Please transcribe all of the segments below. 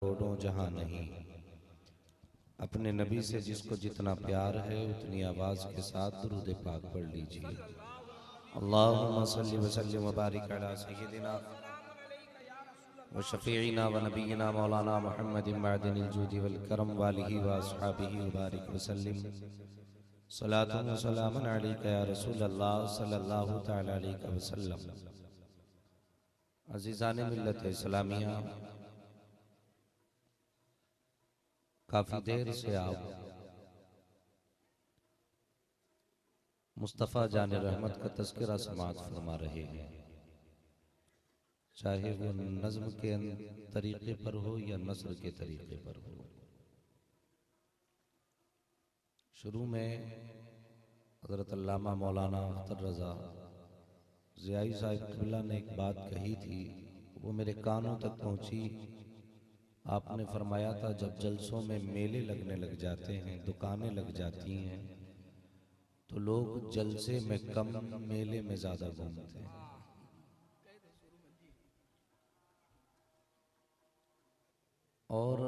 करोड़ों जहां नहीं। अपने नबी से जिसको जितना प्यार है उतनी आवाज के साथ दुरूद पाक पढ़ लीजिए। अल्लाहुम्मा सल्लि व सल्लिम व बारिक अला सय्यिदिना व शफीइना व नबीना मौलाना मुहम्मदिन मअदिनिल जूदि वल करम व आलिहि व अस्हाबिहि व बारिक व सल्लिम। सलातु व सलामुन अलैका या रसूल अल्लाह सल्लल्लाहु तआला अलैहि वसल्लम। अज़ीज़ान मिल्लत इस्लामिया, काफी देर से आप मुस्तफ़ा जान रहमत का तज़किरा समाअत फरमा रहे हैं, चाहे वो नज़्म के तरीके पर हो या नस्र के तरीके पर हो। शुरू में हज़रत अल्लामा मौलाना अख्तर रज़ा ज़ियाई साहिब क़िबला ने एक बात कही थी, वो मेरे कानों तक पहुंची। आपने फरमाया था जब जलसों में मेले लगने लग जाते हैं, दुकानें लग जाती हैं, तो लोग जलसे में कम मेले में ज्यादा घूमते हैं। और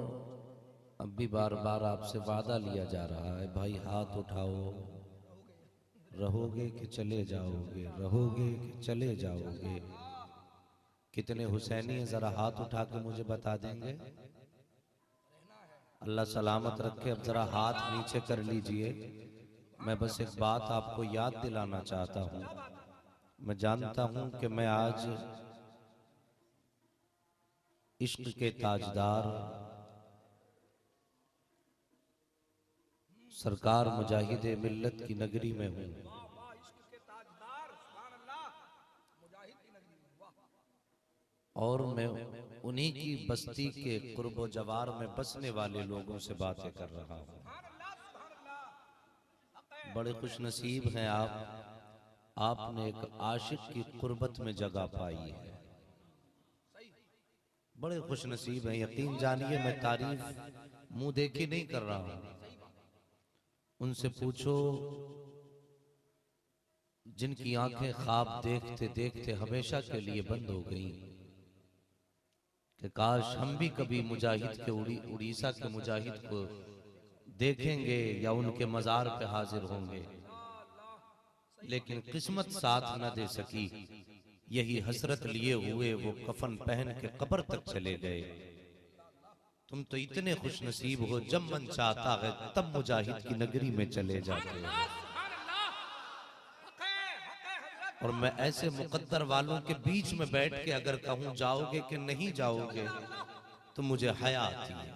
अब भी बार बार आपसे वादा लिया जा रहा है, भाई हाथ उठाओ, रहोगे कि चले जाओगे, रहोगे कि चले जाओगे। कितने हुसैनी हैं, जरा हाथ उठा के मुझे बता देंगे? अल्लाह सलामत रखे। अब जरा हाथ नीचे कर लीजिए। मैं बस एक बात आपको याद दिलाना चाहता हूं। मैं जानता हूं कि मैं आज इश्क के ताजदार सरकार मुजाहिदे मिल्लत की नगरी में हूं, और मैं उन्हीं की बस्ती के कुर्बो जवार में बसने वाले लोगों से बातें कर रहा हूं। बड़े खुश नसीब हैं आपने एक आशिक की कुर्बत में जगह पाई है। बड़े खुश नसीब हैं, यकीन जानिए। मैं तारीफ मुंह देखी नहीं कर रहा हूं। उनसे पूछो जिनकी आंखें ख्वाब देखते देखते हमेशा के लिए बंद हो गई कि काश हम भी कभी मुजाहिद के उड़ीसा के मुजाहिद को देखेंगे या उनके मजार पे हाजिर होंगे, लेकिन किस्मत साथ न दे सकी। यही हसरत लिए हुए वो कफन पहन के कब्र तक चले गए। तुम तो इतने खुश नसीब हो, जब मन चाहता है तब मुजाहिद की नगरी में चले जाते हो। और मैं ऐसे मुकद्दर वालों के बीच में बैठ के अगर कहूं जाओगे कि नहीं जाओगे, तो मुझे हया आती है,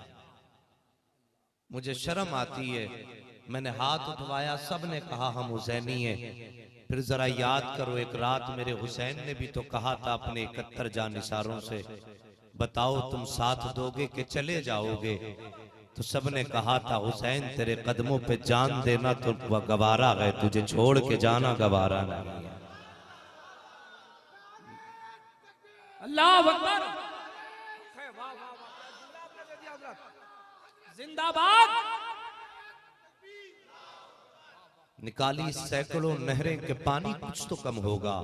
मुझे शर्म आती है। मैंने हाथ उठवाया, सब ने कहा हम हुसैनी हैं। फिर जरा याद करो, एक रात मेरे हुसैन ने भी तो कहा था अपने 71 जानिसारों से, बताओ तुम साथ दोगे कि चले जाओगे? तो सब ने कहा था हुसैन तेरे कदमों पे जान देना तो गवारा है, तुझे छोड़ के जाना गवारा नहीं है। अल्लाह अकबर, जिंदाबाद। निकाली सैकड़ों नहरें के पानी कुछ तो कम होगा,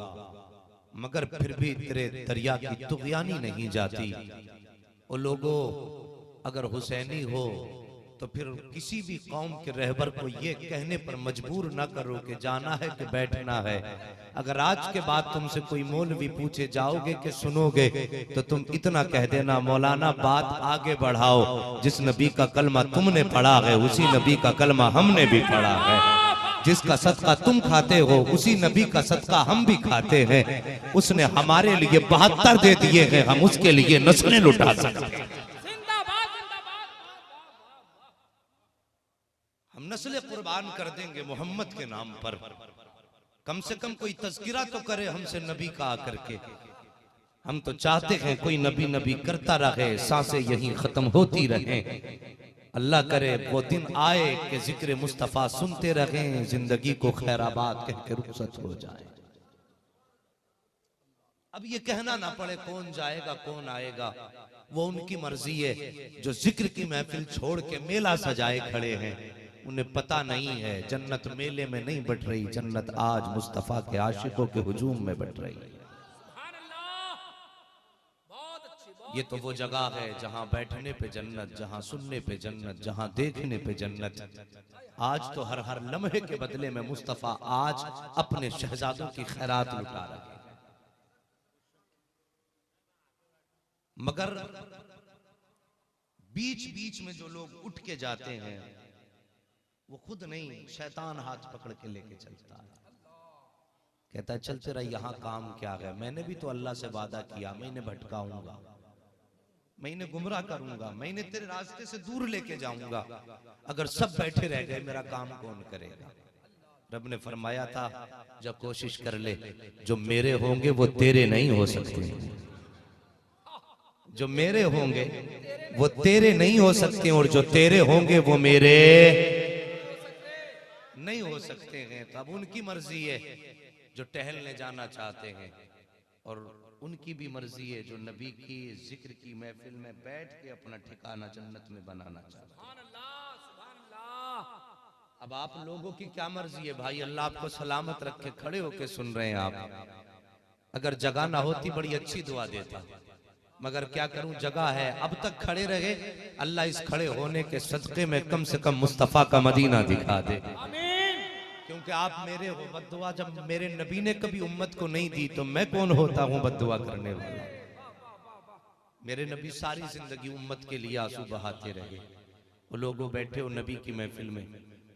मगर फिर भी तेरे दरिया की तुगयानी नहीं जाती। ओ लोगों, अगर हुसैनी हो तो फिर किसी भी कौम के रहबर को ये कहने पर मजबूर ना करो कि जाना है कि बैठना है। अगर आज के बाद तुमसे कोई मौलवी पूछे जाओगे कि सुनोगे, तो तुम इतना कह देना मौलाना बात आगे बढ़ाओ, जिस नबी का कलमा तुमने पढ़ा है उसी नबी का कलमा हमने भी पढ़ा है। जिसका सदका तुम खाते हो उसी नबी का सदका हम भी खाते हैं। उसने हमारे लिए 72 दे दिए हैं, हम उसके लिए नस्लें लुटा सकते हैं। हम नस्लें कुर्बान कर देंगे मोहम्मद के नाम पर। कम से कम कोई तज़किरा तो करे हमसे नबी का आकर के। हम तो चाहते हैं कोई नबी नबी करता रहे, सांसें यहीं खत्म होती रहें। अल्लाह करे वो दिन आए कि जिक्र मुस्तफ़ा सुनते रहें, जिंदगी को खैराबाद कह के रुखसत हो जाए। अब ये कहना ना पड़े कौन जाएगा कौन आएगा, वो उनकी मर्जी है। जो जिक्र की महफिल छोड़ के मेला सजाए खड़े हैं, उन्हें पता नहीं है जन्नत मेले में नहीं बट रही, जन्नत आज मुस्तफ़ा के आशिकों के हुजूम में बट रही है। ये तो वो जगह है जहां बैठने पे जन्नत, जहां सुनने पे जन्नत, जहां देखने पे जन्नत। आज तो हर हर लम्हे के बदले में मुस्तफा आज अपने शहजादों की खैरात लुटा रहे हैं। मगर बीच बीच में जो लोग उठ के जाते हैं वो खुद नहीं, शैतान हाथ पकड़ के लेके चलता है। कहता है चलते रह, यहां काम क्या है? मैंने भी तो अल्लाह से वादा किया, मैं इन्हें भटकाऊंगा, मैं इन्हें गुमराह करूंगा, मैं इन्हें तेरे रास्ते से दूर लेके जाऊंगा। अगर सब बैठे रह गए मेरा काम कौन करेगा? रब ने फरमाया था जब कोशिश कर ले, जो मेरे होंगे वो तेरे नहीं हो सकते, जो मेरे होंगे वो तेरे नहीं हो सकते, और जो तेरे होंगे वो मेरे नहीं हो सकते हैं। तो अब उनकी मर्जी है जो टहलने जाना चाहते हैं, और उनकी भी मर्जी है जो नबी की जिक्र की महफिल में बैठ के अपना ठिकाना जन्नत में बनाना चाहते हैं। अब आप लोगों की क्या मर्जी है भाई? अल्लाह आपको सलामत रखे, खड़े होके सुन रहे हैं आप। अगर जगह ना होती बड़ी अच्छी दुआ देता, मगर क्या करूं, जगह है। अब तक खड़े रहे, अल्लाह इस खड़े होने के सदके में कम से कम मुस्तफा का मदीना दिखा दे। क्योंकि आप मेरे हो। बद्दुआ जब मेरे नबी ने कभी उम्मत को नहीं दी तो मैं कौन होता हूं बद्दुआ करने वाला? मेरे नबी सारी जिंदगी उम्मत के लिए आंसू बहाते रहे। वो लोगों बैठे हो नबी की महफिल में,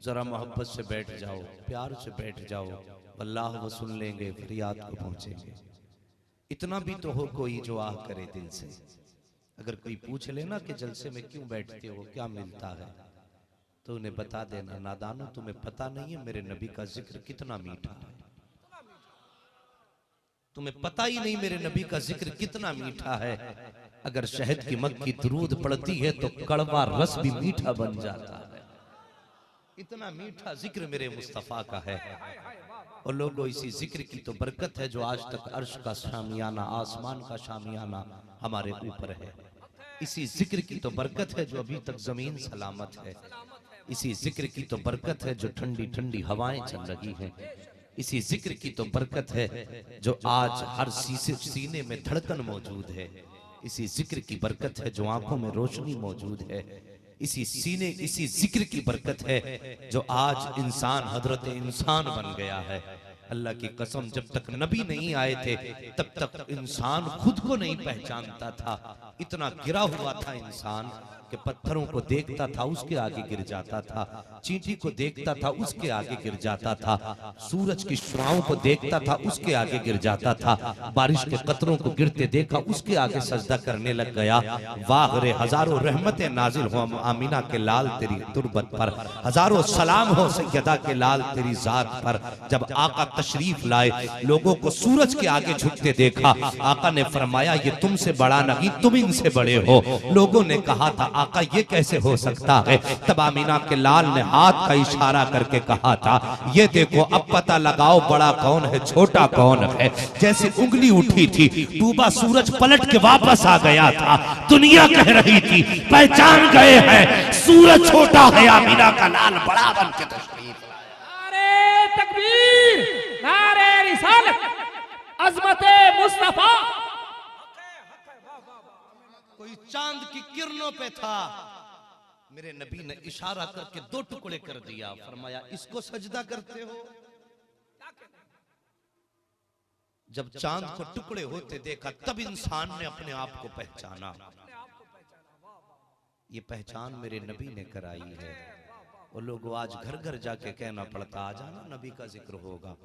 जरा मोहब्बत से बैठ जाओ, प्यार से बैठ जाओ, अल्लाह वो सुन लेंगे, फरियाद को पहुंचेंगे। इतना भी तो हो कोई जो आह करे दिल से। अगर कोई पूछ लेना कि जलसे में क्यों बैठते हो, क्या मिलता है, तो उन्हें बता देना, नादानो तुम्हें पता नहीं है मेरे नबी का जिक्र कितना मीठा है। तुम्हें पता ही नहीं मेरे नबी का जिक्र कितना मीठा है। अगर शहद की मक्खी दुरूद पड़ती है तो कड़वा रस भी मीठा बन जाता है। इतना मीठा जिक्र मेरे मुस्तफा का है। और लोगों, इसी जिक्र की तो बरकत है जो आज तक अर्श का शामियाना, आसमान का शामियाना हमारे ऊपर है। इसी जिक्र की तो बरकत है जो अभी तक जमीन सलामत है। इसी जिक्र की तो बरकत है जो ठंडी ठंडी हवाएं चल रही हैं। इसी जिक्र की तो बरकत है जो आज हर सीने में धड़कन मौजूद है। इसी जिक्र की बरकत है जो आंखों में रोशनी मौजूद है। इसी जिक्र की बरकत है जो आज इंसान हजरत इंसान बन गया है। अल्लाह की कसम, जब तक नबी नहीं आए थे तब तक इंसान खुद को नहीं पहचानता था। इतना गिरा हुआ था इंसान कि पत्थरों को देखता था उसके आगे गिर जाता था, चींटी को देखता था उसके आगे गिर जाता था, सूरज की शुआओं को देखता था उसके आगे गिर जाता था, बारिश के कतरों को गिरते देखा उसके आगे सजदा करने लग गया। वाह रे, हजारों रहमतें नाजिल हो आमीना के लाल तेरी तुरबत पर, हजारों सलाम हो सैयदा के लाल तेरी जात पर। जब आका तशरीफ लाए, लोगों को सूरज के आगे झुकते देखा। आका ने फरमाया ये तुमसे बड़ा नहीं, तुम इनसे बड़े हो। लोगों ने कहा था आका ये कैसे हो सकता है? तब आमीना के लाल ने हाथ का इशारा करके कहा था ये देखो, अब पता लगाओ बड़ा कौन है छोटा कौन है। जैसे उंगली उठी थी, डूबा सूरज पलट के वापस आ गया था। दुनिया कह रही थी पहचान गए हैं, सूरज छोटा है, आमीना का लाल बड़ा बन के तशरीफ। नारे तकबीर, नारे रिसालत, अज़मते मुस्तफा। कोई चांद की किरणों पे था, मेरे नबी ने इशारा करके दो टुकड़े कर दिया। फरमाया इसको सजदा करते हो। जब चांद को टुकड़े होते देखा तब इंसान ने अपने आप को पहचाना। ये पहचान मेरे नबी ने कराई है। वो लोग आज घर घर जाके कहना पड़ता, आ जाना नबी का जिक्र होगा,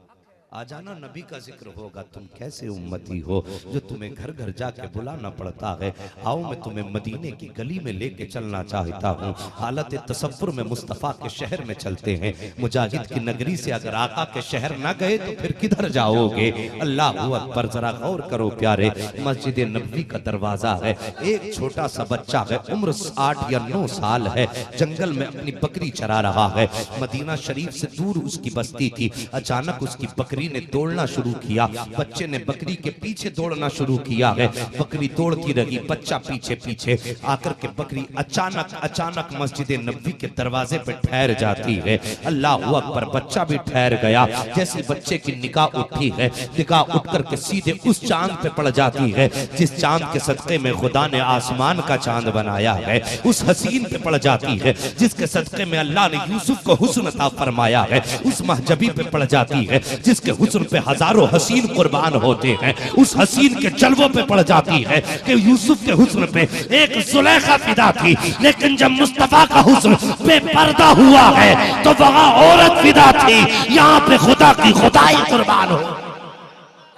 आ जाना नबी का जिक्र होगा। तुम कैसे उम्मती हो जो तुम्हें घर घर जाके बुलाना पड़ता है? आओ मैं तुम्हें मदीने की गली में लेके चलना चाहता हूँ। हालत तसव्वुर में मुस्तफ़ा के शहर में चलते हैं। मुजाहिद की नगरी से अगर आका के शहर ना गए तो फिर किधर जाओगे? अल्लाह अकबर, जरा गौर करो प्यारे। मस्जिद नबवी का दरवाजा है, एक छोटा सा बच्चा है, उम्र 8 या 9 साल है, जंगल में अपनी बकरी चरा रहा है। मदीना शरीफ से दूर उसकी बस्ती थी। अचानक उसकी बकरी बकरी ने दौड़ना शुरू किया। बच्चे ने बकरी के पीछे दौड़ना शुरू किया है। बकरी दौड़ती रही, बच्चा पीछे पीछे आकर के बकरी अचानक मस्जिद नबी के दरवाजे पे ठहर जाती है। अल्लाह अकबर, बच्चा भी ठहर गया। जैसे बच्चे की निगाह उठी है, निगाह उठ करके सीधे उस चांद पे पड़ जाती है जिस चांद के सदके में खुदा ने आसमान का चांद बनाया है। उस हसीन पे पड़ जाती है जिसके सदके में अल्लाह ने यूसुफ को हुस्न अता फरमाया है। उस महजबी पे पड़ जाती है जिसके हुस्न पे हजारों हसीन कुर्बान होते हैं। उस हसीन के जलवों पे पड़ जाती है कि यूसुफ के हुस्न पे एक जुलेखा फिदा थी, लेकिन जब मुस्तफा का हुस्न बेपर्दा हुआ है तो वहां औरत फिदा थी। यहाँ पे खुदा की खुदाई कुर्बान हो,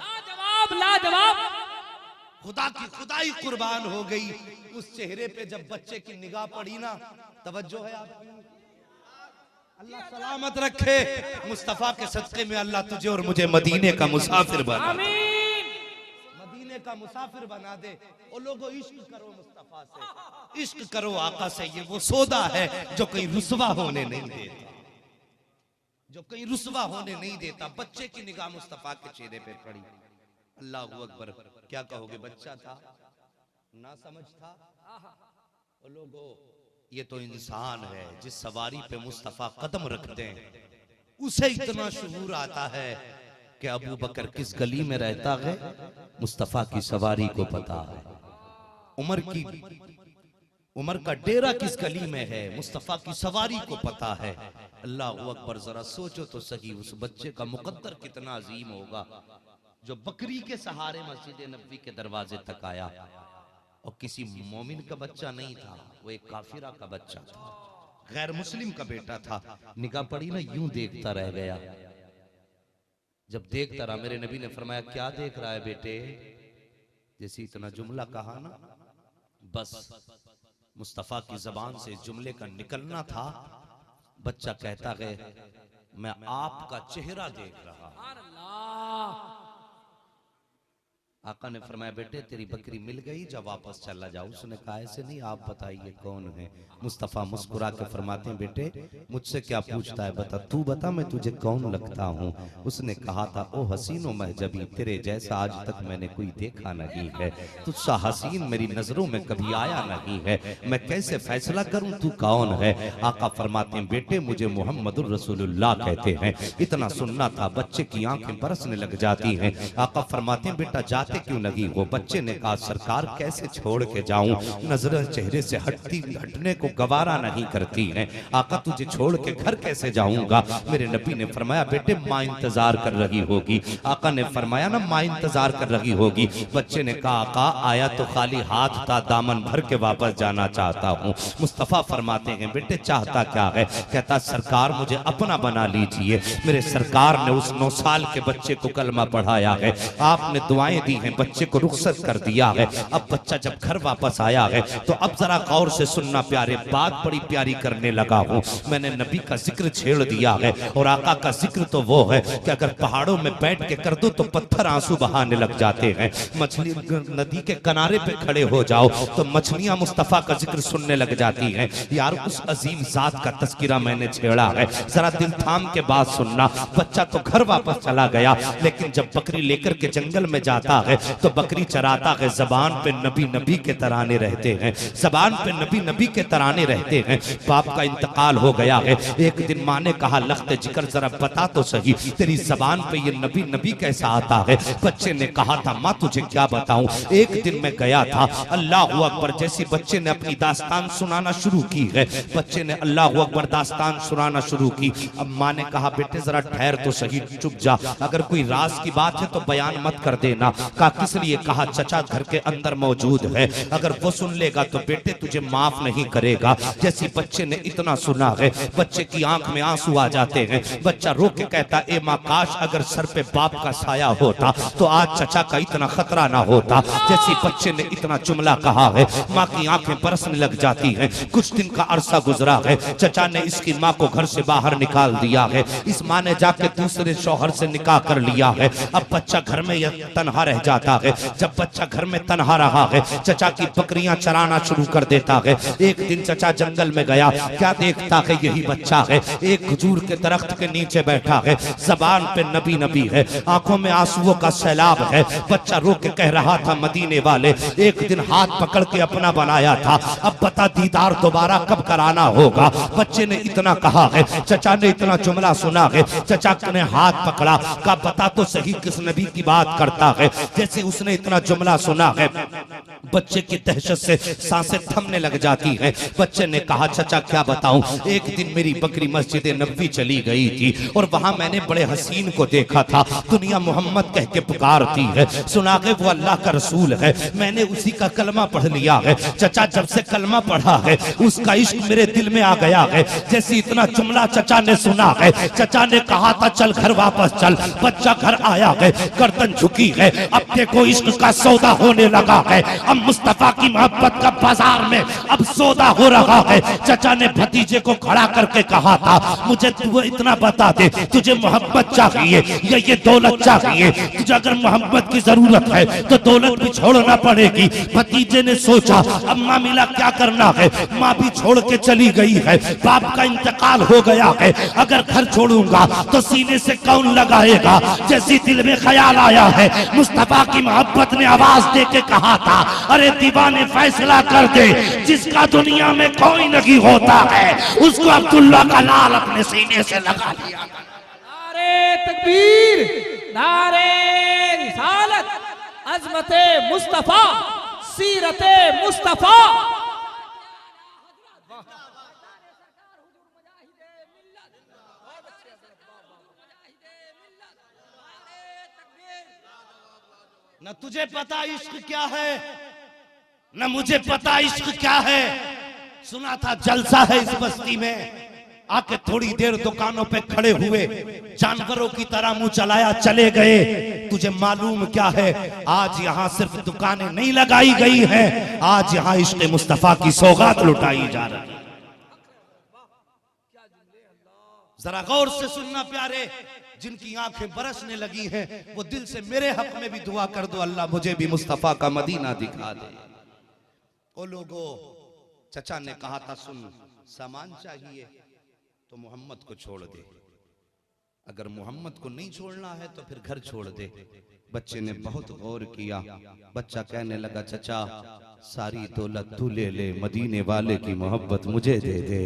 लाजवाब लाजवाब, खुदा की खुदाई कुर्बान हो गई। उस चेहरे पे जब बच्चे की निगाह पड़ी ना, तवज्जो है आपकी, अल्लाह सलामत रखे। मुस्तफा के सदके में अल्लाह तुझे और मुझे मदीने का मुसाफिर बना, आमीन, मदीने का मुसाफिर बना दे। ओ लोगों, इश्क करो मुस्तफा से, इश्क करो आका से। ये वो सौदा है जो कहीं रुसवा होने नहीं देता, जो कहीं रुसवा होने नहीं देता। बच्चे की निगाह मुस्तफा के चेहरे पे पड़ी। अल्लाह अकबर, क्या कहोगे, बच्चा था ना समझ था। ओ लोगों, ये तो इंसान है जिस सवारी पे मुस्तफा कदम रखते हैं उसे इतना शुऊर आता है कि अबू बकर किस गली में रहता है मुस्तफा की सवारी को पता है। उमर का डेरा किस गली में है मुस्तफा की सवारी को पता है। अल्लाह अकबर, जरा सोचो तो सही, उस बच्चे का मुकद्दर कितना अजीम होगा जो बकरी के सहारे मस्जिद नबी के दरवाजे तक आया। और किसी मोमिन का बच्चा नहीं था, वो एक काफिरा का बच्चा था, गैर मुस्लिम का बेटा था। निगाह पड़ी ना, यूं देखता रह गया। जब देखता रहा, मेरे नबी ने फरमाया, क्या देख रहा है बेटे? जैसे इतना जुमला कहा ना, बस मुस्तफा की जबान से जुमले का निकलना था, बच्चा कहता है, मैं आपका चेहरा देख रहा। आका ने फरमाया, बेटे तेरी बकरी मिल गई, जब वापस चला जाओ। उसने कहा, ऐसे नहीं, आप बताइए कौन है? मुस्तफा मुस्कुरा के फरमाते हैं, बेटे मुझसे क्या पूछता है, बता, तू बता मैं तुझे कौन लगता हूँ? उसने कहा था, ओ हसीनो महजबी, तेरे जैसा आज तक मैंने कोई देखा नहीं है, तुझसा हसीन मेरी नजरों में कभी आया नहीं है, मैं कैसे फैसला करूं तू कौन है? आका फरमाते हैं, बेटे मुझे मुहम्मदुर रसूलुल्लाह कहते हैं। इतना सुनना था, बच्चे की आंखें बरसने लग जाती हैं। आका फरमाते हैं, बेटा जाते क्यों लगी हो? बच्चे ने कहा, सरकार कैसे छोड़ के जाऊं, नजर चेहरे से हटने को गवारा नहीं करती है। आका तुझे छोड़ के घर कैसे जाऊंगा? मेरे नबी ने फरमाया, बेटे माँ इंतजार कर रही होगी। आका ने फरमाया ना, माँ इंतजार कर रही होगी। बच्चे ने कहा, आका आया तो खाली हाथ था, दामन भर के वापस जाना चाहता हूँ। मुस्तफा फरमाते हैं, बेटे चाहता क्या है? कहता, सरकार मुझे अपना बना लीजिए। मेरे सरकार ने उस 9 साल के बच्चे को कलमा पढ़ाया है, आपने दुआएं दी, बच्चे को रुखसत कर दिया है। अब बच्चा जब घर वापस आया है तो अब जरा गौर से सुनना प्यारे, बात बड़ी प्यारी करने लगा हूँ। मैंने नबी का जिक्र छेड़ दिया है और आका का जिक्र तो वो है कि अगर पहाड़ों में बैठ के कर दो तो पत्थर आंसू बहाने लग जाते हैं। मछली नदी के किनारे पे खड़े हो जाओ तो मछलियां मुस्तफा का जिक्र सुनने लग जाती हैं। यार उस अजीम जात का तस्किरा मैंने छेड़ा है, जरा दिल थाम के बात सुनना। बच्चा तो घर वापस चला गया, लेकिन जब बकरी लेकर के जंगल में जाता है तो बकरी चराता है, जबान पे नबी नबी के तराने रहते हैं, जबान पे नबी नबी के तराने रहते हैं। बाप का इंतकाल हो गया है। एक दिन माँ ने कहा, लख्त जिक्र जरा बता तो सही, तेरी जबान पे ये नबी नबी कैसा आता है? बच्चे ने कहा था, माँ तुझे क्या बताऊं, एक दिन मैं गया था। अल्लाह अकबर, जैसे बच्चे ने अपनी दास्तान सुनाना शुरू की है, बच्चे ने अल्लाह अकबर दास्तान सुनाना शुरू की। अब माँ ने कहा, बेटे जरा ठहर तो सही, चुप जा, अगर कोई राज की बात है तो बयान मत कर देना। का किस लिए? कहा, चचा घर के अंदर मौजूद है, अगर वो सुन लेगा तो बेटे तुझे माफ नहीं करेगा। जैसे बच्चे ने इतना सुना है, बच्चे की आंख में आंसू आ जाते हैं। बच्चा रो के कहता, ए माँ काश अगर सर पे बाप का साया होता तो आज चचा का इतना खतरा ना होता। जैसे बच्चे ने इतना जुमला कहा है, माँ की आंखें बरसने लग जाती हैं। कुछ दिन का अरसा गुजरा है, चचा ने इसकी माँ को घर से बाहर निकाल दिया है। इस माँ ने जाके दूसरे शौहर से निकाह कर लिया है। अब बच्चा घर में तन्हा रह जाता है। जब बच्चा घर में तन्हा रहा है, चचा की बकरियां चराना शुरू कर देता है। एक दिन चचा जंगल में गया, क्या देखता है यही बच्चा है, एक खजूर के दरख्त के नीचे बैठा है, जबान पे नबी नबी है, आंखों में आंसुओं का सैलाब है। बच्चा रो के कह रहा था, मदीने वाले एक दिन हाथ पकड़ के अपना बनाया था, अब बता दीदार दोबारा कब कराना होगा। बच्चे ने इतना कहा है, चचा ने इतना जुमला सुना है, चचा ने हाथ पकड़ा, कहा बता तो सही किस नबी की बात करता है। जैसे उसने इतना जुमला सुना है, बच्चे की दहशत से सांसें थमने लग जाती है। बच्चे ने कहा, चचा क्या बताऊं, एक दिन मेरी बकरी मस्जिद नबवी चली गई थी और वहां मैंने बड़े हसीन को देखा था, दुनिया मोहम्मद कह के पुकारती है, सुना के वो अल्लाह का रसूल है, मैंने उसी का कलमा पढ़ लिया है। चचा जब से कलमा पढ़ा है उसका इश्क मेरे दिल में आ गया है। जैसे इतना जुमला चचा ने सुना है, चचा ने कहा था चल घर वापस चल। बच्चा घर आया है, गर्दन झुकी है, अब देखो इश्क का सौदा होने लगा है, अब मुस्तफा की मोहब्बत का बाजार में अब सौदा हो रहा है। चचा ने भतीजे को खड़ा करके कहा था, मुझे तू इतना बता दे, तुझे मोहब्बत चाहिए या ये दौलत चाहिए? तुझे अगर मोहब्बत की जरूरत है तो दौलत भी छोड़ना पड़ेगी। भतीजे ने सोचा, अब माँ मिला क्या करना है, माँ भी छोड़ के चली गई है, बाप का इंतकाल हो गया है, अगर घर छोड़ूंगा तो सीने से कौन लगाएगा? जैसी दिल में ख्याल आया है, मुस्तफा की मोहब्बत ने आवाज दे के कहा था, अरे दीवाने फैसला कर दे, जिसका दुनिया में कोई नहीं होता है उसको अब्दुल्ला का लाल अपने सीने से लगा दिया। नारे तकबीर, नारे रिसालत, अजमते मुस्तफा, सीरते मुस्तफा। न तुझे पता इश्क क्या है, न मुझे पता इश्क क्या है। सुना था जलसा है इस बस्ती में, आके थोड़ी देर दुकानों पे खड़े हुए, जानवरों की तरह मुंह चलाया चले गए। तुझे मालूम क्या है, आज यहाँ सिर्फ दुकानें नहीं लगाई गई हैं, आज यहाँ इश्क मुस्तफा की सौगात लुटाई जा रही है। जरा गौर से सुनना प्यारे, जिनकी आंखें बरसने लगी हैं वो दिल से मेरे हक में भी दुआ कर दो, अल्लाह मुझे भी मुस्तफा का मदीना दिखा दे। ओ लोगो, चचा ने कहा था सुन, सामान चाहिए तो मोहम्मद को छोड़ दे, अगर मोहम्मद को नहीं छोड़ना है तो फिर घर छोड़ दे। बच्चे ने बहुत गौर किया, बच्चा कहने लगा, चचा सारी दौलत तू ले ले, मदीने वाले की मोहब्बत मुझे दे दे।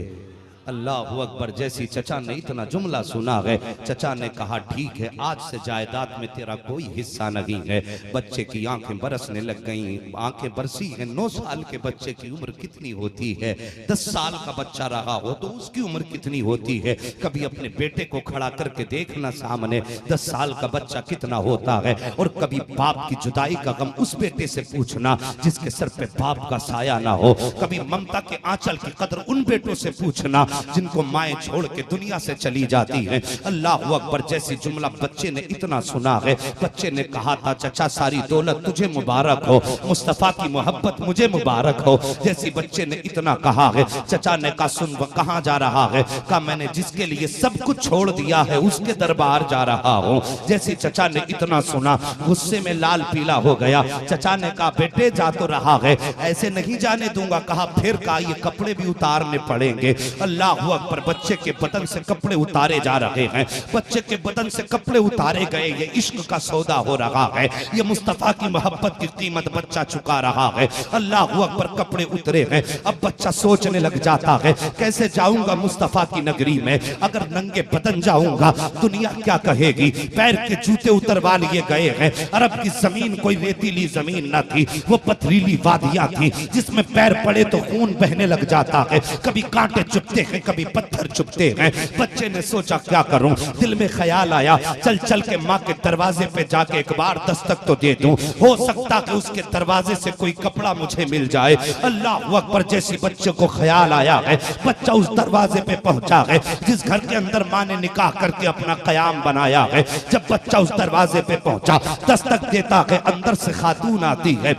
अल्लाह अकबर। जैसी चचा ने इतना जुमला सुना है, चचा ने कहा ठीक है, आज से जायदाद में तेरा कोई हिस्सा नहीं है। बच्चे की आंखें बरसने लग गईं, आंखें बरसी हैं। 9 साल के बच्चे की उम्र कितनी होती है? 10 साल का बच्चा रहा हो तो उसकी उम्र कितनी होती है? कभी अपने बेटे को खड़ा करके देखना सामने, 10 साल का बच्चा कितना होता है। और कभी बाप की जुदाई का गम उस बेटे से पूछना जिसके सर पे बाप का साया ना हो। कभी ममता के आंचल की कदर उन बेटों से पूछना जिनको माएं छोड़ के दुनिया से चली जाती हैं। अल्लाह अकबर। जैसी जुमला बच्चे ने इतना सुना है, बच्चे ने कहा था चचा सारी दौलत तुझे मुबारक हो, मुस्तफा की मोहब्बत मुझे मुबारक हो। जैसी बच्चे ने इतना कहा है, चचा ने कहा सुन वो कहाँ जा रहा है? कहा मैंने जिसके लिए सब कुछ छोड़ दिया है उसके दरबार जा रहा हूँ। जैसी चचा ने इतना सुना, गुस्से में लाल पीला हो गया। चचा ने कहा बेटे जा तो रहा है, ऐसे नहीं जाने दूंगा। कहा फिर कहा ये कपड़े भी उतारने पड़ेंगे। अल्लाह अकबर। बच्चे के बदन से कपड़े उतारे जा रहे हैं, बच्चे के बदन से कपड़े उतारे गए। ये इश्क का सौदा हो रहा है, ये मुस्तफा की मोहब्बत की कीमत बच्चा चुका रहा है। अल्लाह अकबर। कपड़े उतरे हैं, अब बच्चा सोचने लग जाता है कैसे जाऊंगा मुस्तफा की नगरी में? अगर नंगे बदन जाऊंगा दुनिया क्या कहेगी? पैर के जूते उतरवा लिए गए हैं। अरब की जमीन कोई रेतीली जमीन न थी, वो पथरीली वादियां थी जिसमें पैर पड़े तो खून बहने लग जाता है। कभी कांटे चुभते हैं, कभी पत्थर चुभते हैं। बच्चे ने सोचा क्या करूं? दिल में ख्याल आया चल चल के माँ के दरवाजे पे जाके एक बार दस्तक तो दे दूं, हो सकता कि उसके दरवाजे से कोई कपड़ा मुझे मिल जाए। अल्लाह अकबर। जैसी बच्चे को ख्याल आया है, बच्चा उस दरवाजे पे पहुंचा है जिस घर के अंदर माँ ने निकाह करके अपना कयाम बनाया है। जब बच्चा उस दरवाजे पे पहुंचा, दस्तक देता है, अंदर से खातून आती है।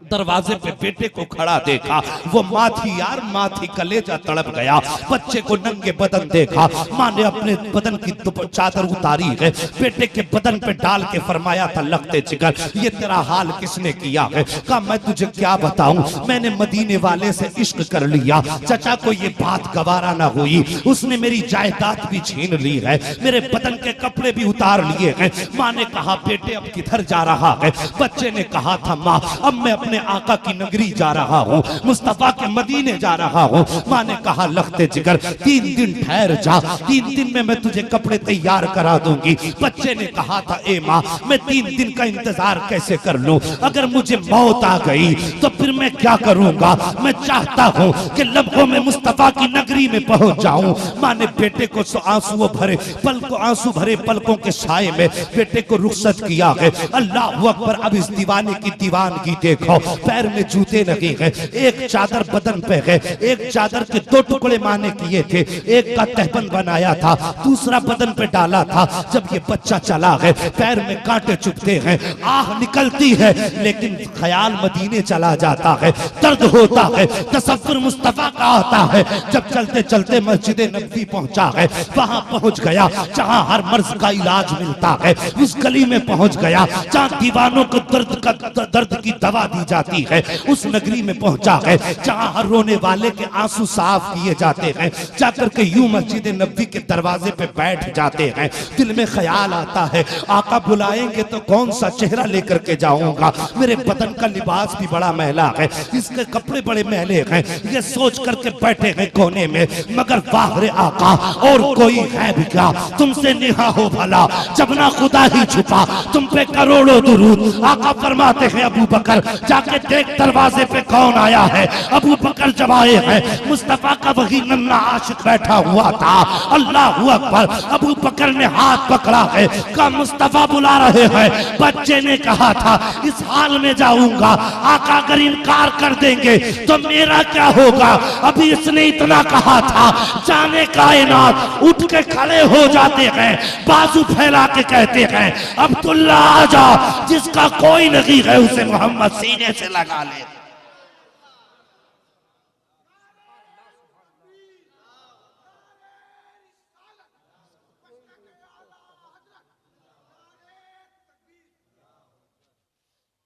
दरवाजे पे बेटे को खड़ा देखा, वो माँ थी यार, माँ थी, कलेजा तड़प गया। बच्चे को नंगे बदन देखा, माँ ने अपने बदन की चादर उतारी है, बेटे के बदन पे डाल के फरमाया था, लगते जिगर ये तेरा हाल किसने किया है? कहा मैं तुझे क्या बताऊं, मैंने मदीने वाले से इश्क कर लिया, चचा को ये बात गवारा ना हुई, उसने मेरी जायदाद भी छीन ली है, मेरे बदन के कपड़े भी उतार लिए हैं। माँ ने कहा बेटे अब किधर जा रहा है? बच्चे ने कहा था माँ अब मैं अपने आका की नगरी जा रहा हूँ, मुस्तफा के मदीने जा रहा हूँ। माँ ने कहा लखते जिगर 3 दिन ठहर जा, 3 दिन में मैं तुझे कपड़े तैयार करा दूंगी। बच्चे ने कहा था ए माँ मैं 3 दिन का इंतजार कैसे कर लूं, अगर मुझे मौत आ गई तो फिर मैं क्या करूंगा? मैं चाहता हूँ कि लम्हों में मुस्तफा की नगरी में पहुंच जाऊं। माँ ने बेटे को आंसू भरे पलकों के साए में बेटे को रुखसत किया है। अल्लाह अकबर। अब इस दीवाने की दीवानगी देखो, पैर में जूते लगे हैं, एक चादर बदन पे है, एक चादर के 2 टुकड़े माँ ने किए थे, एक का तहबंद बनाया था, दूसरा बदन पे डाला था। जब ये बच्चा चला है पैर में कांटे चुभते हैं, आह निकलती है, लेकिन ख्याल मदीने चला जाता है, दर्द होता है, तसव्वुर मुस्तफा का आता है। जब चलते चलते मस्जिद नबवी पहुंचा है, वहां पहुंच गया जहां हर मर्ज का इलाज मिलता है, उस गली में पहुंच गया जहां दीवानों को दर्द की दवा दी जाती है, उस नगरी में पहुंचा है जहां हर रोने वाले के आंसू साफ किए जाते हैं। जाकर के यूं मस्जिद नबवी के दरवाजे पे बैठ जाते हैं, दिल में ख्याल आता है आका बुलाएंगे तो कौन सा चेहरा लेकर के जाऊंगा, मेरे बदन का लिबास भी बड़ा मैला है, इसके कपड़े बड़े मैले हैं, ये सोच करके बैठे हैं कोने में। मगर वाह रे आका और कोई है भी क्या, तुमसे निहा हो भला जब ना खुदा ही छुपा, तुम पे करोड़ों दुरूद। आका फरमाते हैं अबू बकर जाके देख दरवाजे पे कौन आया है। अबू बकर जब आए हैं मुस्तफा का वही नन्हा आशिक बैठा हुआ था। अल्लाह अकबर। अबू बकर ने हाथ पकड़ा है, कहा मुस्तफा बुला रहे हैं। बच्चे ने कहा था इस हाल में जाऊंगा, आका अगर इनकार कर देंगे तो मेरा क्या होगा? अभी इसने इतना कहा था, जाने कायनात उठ के खड़े हो जाते हैं, बाजू फैला के कहते हैं अब्दुल्ला आजा, जिसका कोई नहीं है उसे मोहम्मद सीने से लगा ले।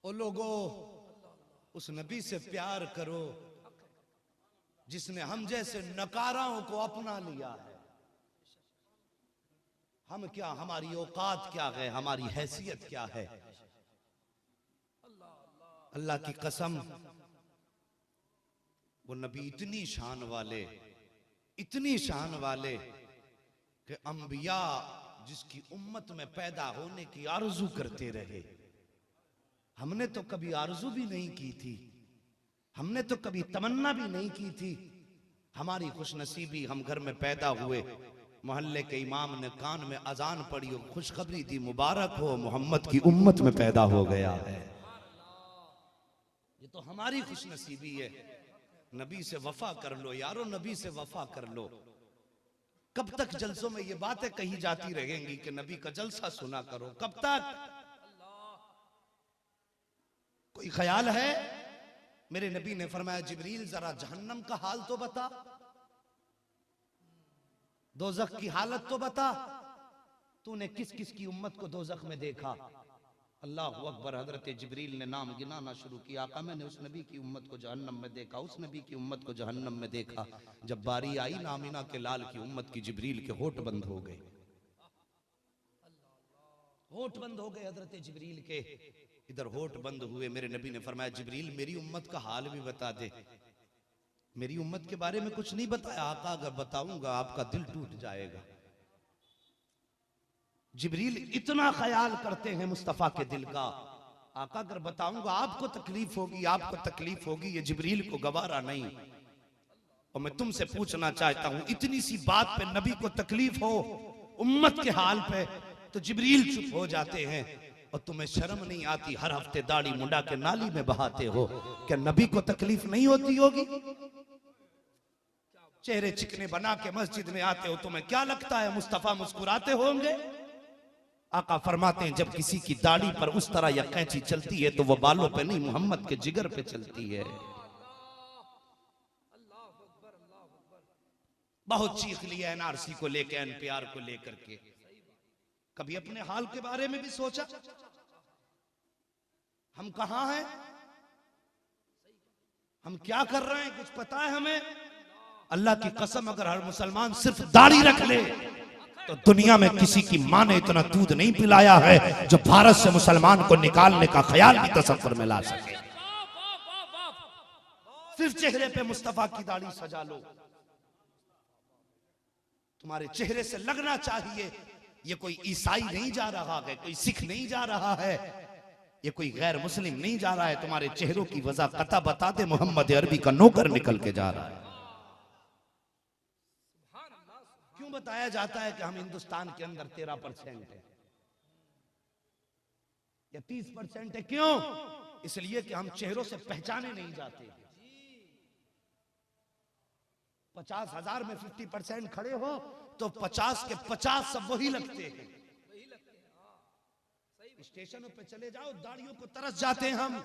ओ लोगों, उस नबी से प्यार करो जिसने हम जैसे नकाराओं को अपना लिया है। हम क्या, हमारी औकात क्या है, हमारी हैसियत क्या है? अल्लाह की कसम, वो नबी इतनी शान वाले कि अंबिया जिसकी उम्मत में पैदा होने की आरज़ू करते रहे। हमने तो कभी आरज़ू भी नहीं की थी, हमने तो कभी तमन्ना भी नहीं की थी। हमारी खुशनसीबी, हम घर में पैदा हुए, मोहल्ले के इमाम ने कान में अजान पड़ी और खुशखबरी दी, मुबारक हो मोहम्मद की उम्मत में पैदा हो गया है। ये तो हमारी खुशनसीबी है। नबी से वफा कर लो यारो, नबी से वफा कर लो। कब तक जलसों में ये बातें कही जाती रहेंगी कि नबी का जलसा सुना करो? कब तक? कोई ख्याल है? मेरे नबी ने फरमाया जिब्रील जरा जहन्नम का हाल तो बता, दोज़ख की हालत तो बता, तूने किस किस की उम्मत को दोज़ख में देखा? अल्लाह अकबर। हजरत जिब्रील ने नाम गिनाना शुरू किया, आका मैंने उस नबी की उम्मत को जहन्नम में देखा, उस नबी की उम्मत को जहन्नम में देखा। जब बारी आई नामिना के लाल की उम्मत की, जिब्रील के होठ बंद हो गए, होठ बंद हो गए हजरत जिब्रील के। इधर होठ बंद हुए, मेरे नबी ने फरमाया जिब्रील मेरी उम्मत का हाल भी बता दे। मेरी उम्मत के बारे में कुछ नहीं बताया। आका अगर बताऊंगा आपका दिल टूट जाएगा। जिब्रील इतना ख्याल करते हैं मुस्तफा के दिल का, आका अगर बताऊंगा आपको तकलीफ होगी, आपको तकलीफ होगी, ये जिब्रील को गवारा नहीं। और मैं तुमसे पूछना चाहता हूं, इतनी सी बात पे नबी को तकलीफ हो, उम्मत के हाल पे, तो जिब्रील चुप हो जाते हैं। और तुम्हें शर्म नहीं आती? हर हफ्ते दाढ़ी मुंडा के नाली में बहाते हो, क्या नबी को तकलीफ नहीं होती होगी? चेहरे चिकने बना के मस्जिद में आते हो, तुम्हें क्या लगता है मुस्तफा मुस्कुराते होंगे? आका फरमाते हैं जब किसी की दाढ़ी पर उस तरह या कैंची चलती है तो वह बालों पे नहीं, मोहम्मद के जिगर पे चलती है। बहुत चीख लिया एनआरसी को लेकर, एनपीआर को लेकर के। कभी अपने हाल के बारे में भी सोचा? हम कहां हैं, हम क्या कर रहे हैं, कुछ पता है हमें? अल्लाह की कसम, अगर हर मुसलमान सिर्फ दाढ़ी रख ले तो दुनिया में किसी की मां ने इतना दूध नहीं पिलाया है जो भारत से मुसलमान को निकालने का ख्याल भी तसव्वुर में ला सके। सिर्फ चेहरे पे मुस्तफा की दाढ़ी सजा लो, तुम्हारे चेहरे से लगना चाहिए ये कोई ईसाई नहीं जा रहा है, कोई सिख नहीं जा रहा है, ये कोई गैर मुस्लिम नहीं जा रहा है। तुम्हारे चेहरों की वजह कता बता दे, मोहम्मद अरबी का नौकर निकल के जा रहा है। क्यों बताया जाता है कि हम हिंदुस्तान के अंदर 13% है या 30% है? क्यों? इसलिए कि हम चेहरों से पहचाने नहीं जाते। 50,000 में 50% खड़े हो तो 50 के 50 सब वही लगते हैं। स्टेशनों पे चले जाओ, दाढ़ियों को तरस जाते हैं हम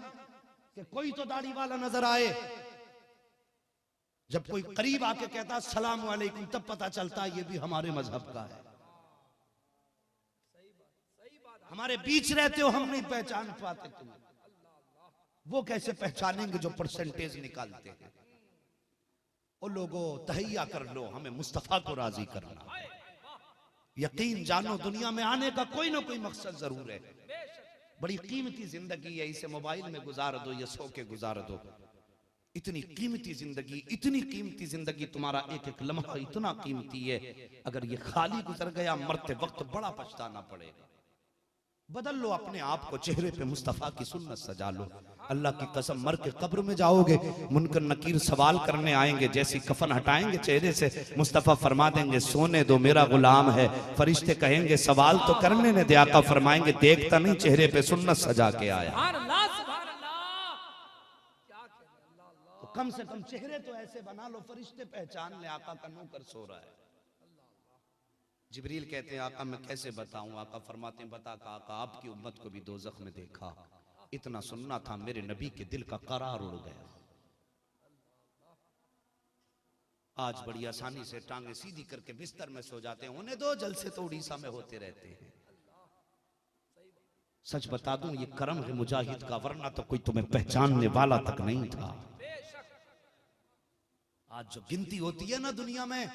कि कोई तो दाढ़ी वाला नजर आए। जब कोई करीब आके कहता सलाम वालेकुम तब पता चलता ये भी हमारे मजहब का है। हमारे बीच रहते हो, हम नहीं पहचान पाते तुम्हें, वो कैसे पहचानेंगे जो परसेंटेज निकालते हैं। ओ लोगों, तहैया कर लो, हमें मुस्तफा को राजी करना। यकीन जानो दुनिया में आने का कोई ना कोई मकसद जरूर है। बड़ी कीमती जिंदगी है, इसे मोबाइल में गुजार दो या सो के गुजार दो। इतनी कीमती जिंदगी, इतनी कीमती जिंदगी, तुम्हारा एक एक लम्हा इतना कीमती है, अगर ये खाली गुजर गया मरते वक्त बड़ा पछताना पड़ेगा। बदल लो अपने आप को, चेहरे पे मुस्तफा की सुन्नत सजा लो। अल्लाह की कसम, मर के कब्र में जाओगे, मुनकर नकीर सवाल करने आएंगे, जैसी कफन हटाएंगे चेहरे से मुस्तफा फरमा देंगे सोने दो मेरा गुलाम है। फरिश्ते कहेंगे सवाल तो करने ने दे, आका फरमाएंगे देखता नहीं चेहरे पे सुन्नत सजा के आया। तो कम से कम चेहरे तो ऐसे बना लो फरिश्ते पहचान ले आका का नौकर सो रहा है। जिब्रील कहते हैं आका मैं कैसे बताऊं? आका फरमाते हैं बता का आका आपकी उम्मत को भी दोज़ख में देखा, इतना सुनना था मेरे नबी के दिल का करार उड़ गया। आज बड़ी आसानी से टांगे सीधी करके बिस्तर में सो जाते हैं, उन्हें दो जलसे तो उड़ीसा में होते रहते हैं। सच बता दूं ये करम है मुजाहिद का, वरना तो कोई तुम्हें पहचानने वाला तक नहीं था। आज जो गिनती होती है ना दुनिया में,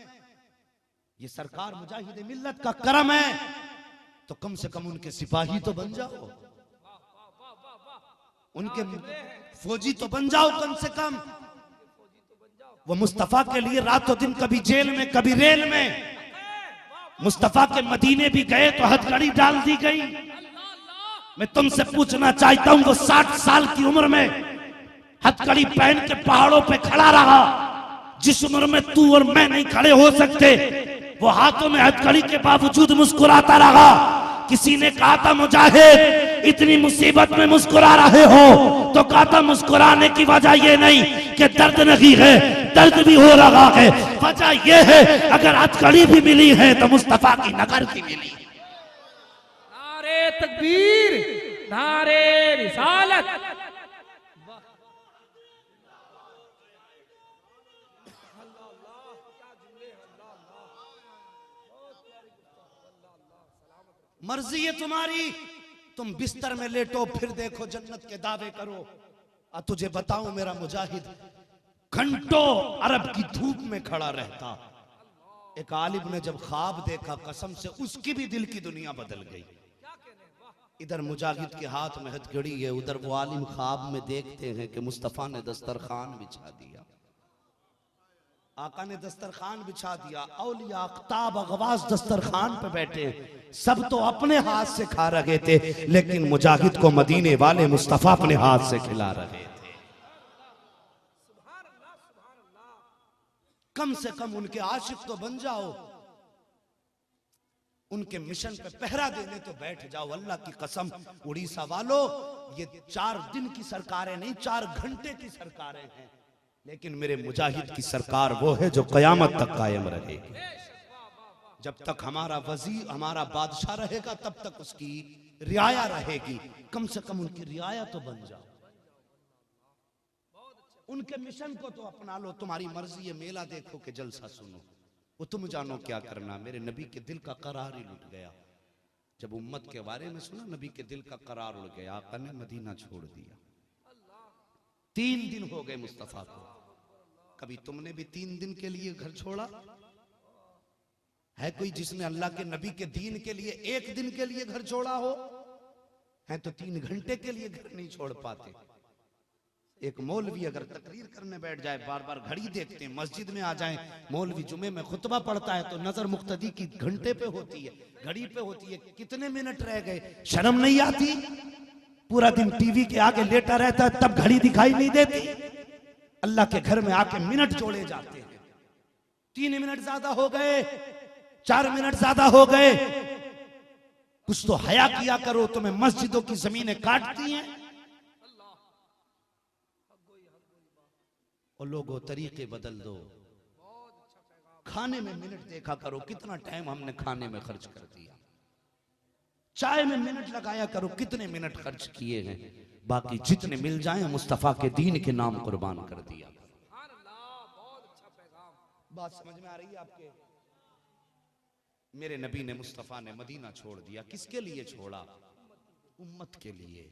ये सरकार मुजाहिद मिल्लत का करम है, तो कम से कम उनके सिपाही तो बन जाओ, उनके फौजी तो बन जाओ कम से कम। वो मुस्तफा के लिए रातों दिन कभी जेल में कभी रेल में, मुस्तफा के मदीने भी गए तो हथकड़ी डाल दी गई। मैं तुमसे पूछना चाहता हूं वो 60 साल की उम्र में हथकड़ी पहन के पहाड़ों पे खड़ा रहा, जिस उम्र में तू और मैं नहीं खड़े हो सकते, वो हाथों में हथकड़ी के बावजूद मुस्कुराता रहा। किसी ने कहा था मुजाहिद इतनी मुसीबत में मुस्कुरा रहे हो, तो कहा था मुस्कुराने की वजह ये नहीं कि दर्द नहीं है, दर्द भी हो रहा है, वजह ये है अगर हथकड़ी भी मिली है तो मुस्तफा की नगर की मिली। नारे तकबीर, नारे रिसालत। मर्जी है तुम्हारी, तुम बिस्तर में लेटो फिर देखो जन्नत के दावे करो। और तुझे बताऊं मेरा मुजाहिद घंटों अरब की धूप में खड़ा रहता। एक आलिम ने जब ख्वाब देखा कसम से उसकी भी दिल की दुनिया बदल गई। इधर मुजाहिद के हाथ में हथकड़ी है, उधर वो आलिम ख्वाब में देखते हैं कि मुस्तफा ने दस्तरखान बिछा दिया, आका ने दस्तरखान बिछा दिया, औलिया अख्ताब अगवास दस्तरखान पे बैठे, सब तो अपने हाथ से खा रहे थे, लेकिन मुजाहिद को मदीने वाले मुस्तफा अपने हाथ से खिला रहे थे। कम से कम उनके आशिक तो बन जाओ, उनके मिशन पे पहरा देने तो बैठ जाओ। अल्लाह की कसम उड़ीसा वालों, ये 4 दिन की सरकारें नहीं 4 घंटे की सरकारें हैं, लेकिन मेरे मुजाहिद की सरकार वो है जो कयामत तक कायम रहेगी। जब तक हमारा वजीर हमारा बादशाह रहेगा तब तक उसकी रियाया रहेगी, कम से कम उनकी रियाया तो बन जाओ, उनके मिशन को तो अपना लो। तुम्हारी मर्जी है मेला देखो कि जलसा सुनो, वो तुम जानो क्या करना। मेरे नबी के दिल का करार ही लुट गया जब उम्मत के बारे में सुना, नबी के दिल का करार उड़ गया। आका ने मदीना छोड़ दिया। 3 दिन हो गए मुस्तफा को। कभी तुमने भी 3 दिन के लिए घर छोड़ा है? कोई जिसने अल्लाह के नबी के दीन के लिए 1 दिन के लिए घर छोड़ा हो? है तो 3 घंटे के लिए घर नहीं छोड़ पाते। एक मौलवी अगर तकरीर करने बैठ जाए, बार बार घड़ी देखते हैं, मस्जिद में आ जाए, मौलवी जुमे में खुतबा पढ़ता है तो नजर मुक्तदी की घंटे पे होती है, घड़ी पे होती है, कितने मिनट रह गए। शर्म नहीं आती? पूरा दिन टीवी के आगे लेटा रहता है तब घड़ी दिखाई नहीं देती। अल्लाह के घर में आके मिनट जोड़े जाते हैं। 3 मिनट ज्यादा हो गए, 4 मिनट ज्यादा हो गए, कुछ तो हया किया करो। तुम्हें मस्जिदों की जमीनें काटती हैं और लोगों तरीके बदल दो। खाने में मिनट देखा करो, कितना टाइम हमने खाने में खर्च कर दिया। चाय में मिनट लगाया करो, कितने मिनट खर्च किए हैं। बाकी जितने मिल जाएं मुस्तफा के दीन के नाम कुर्बान कर दिया। बात समझ में आ रही है आपके? मेरे नबी ने, मुस्तफा ने मदीना छोड़ दिया। किसके लिए छोड़ा? उम्मत के लिए।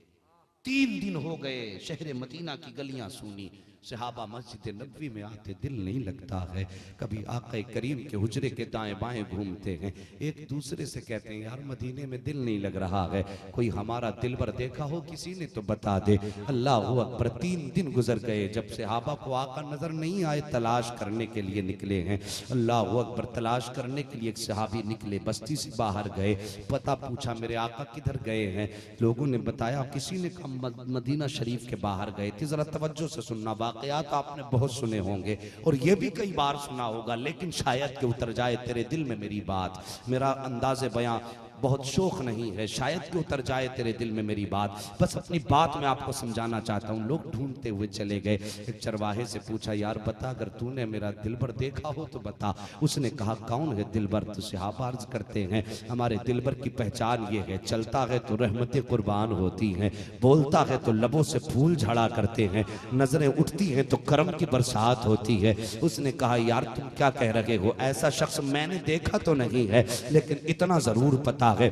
3 दिन हो गए, शहर मदीना की गलियां सूनी। सहाबा मस्जिद नबवी में आते दिल नहीं लगता है। कभी आका करीम के हुजरे के दाएं बाएं घूमते हैं, एक दूसरे से कहते हैं यार मदीने में दिल नहीं लग रहा है, कोई हमारा दिलबर देखा हो किसी ने तो बता दे। अल्लाह अकबर। 3 दिन गुजर गए। जब सहाबा को आका नजर नहीं आए, तलाश करने के लिए निकले हैं। अल्लाह अकबर। तलाश करने के लिए एक सहाबी निकले, बस्ती से बाहर गए, पता पूछा मेरे आका किधर गए हैं। लोगों ने बताया, किसी ने कहा मदीना शरीफ के बाहर गए थे। जरा तवज्जो से सुनना, वाकयात आपने बहुत सुने होंगे और ये भी कई बार सुना होगा, लेकिन शायद के उतर जाए तेरे दिल में मेरी बात। मेरा अंदाज़े बयां बहुत शोख नहीं है, शायद कि उतर जाए तेरे दिल में मेरी बात। बस अपनी बात मैं आपको समझाना चाहता हूँ। लोग ढूंढते हुए चले गए। एक चरवाहे से पूछा, यार बता, अगर तूने मेरा दिलबर देखा हो तो बता। उसने कहा, कौन है दिलबर? तो सहाबा अर्ज करते हैं, हमारे दिलबर की पहचान ये है, चलता है तो रहमतें कुर्बान होती हैं, बोलता है तो लबों से फूल झड़ा करते हैं, नजरें उठती हैं तो करम की बरसात होती है। उसने कहा, यार तुम क्या कह रहे हो? ऐसा शख्स मैंने देखा तो नहीं है, लेकिन इतना जरूर पता है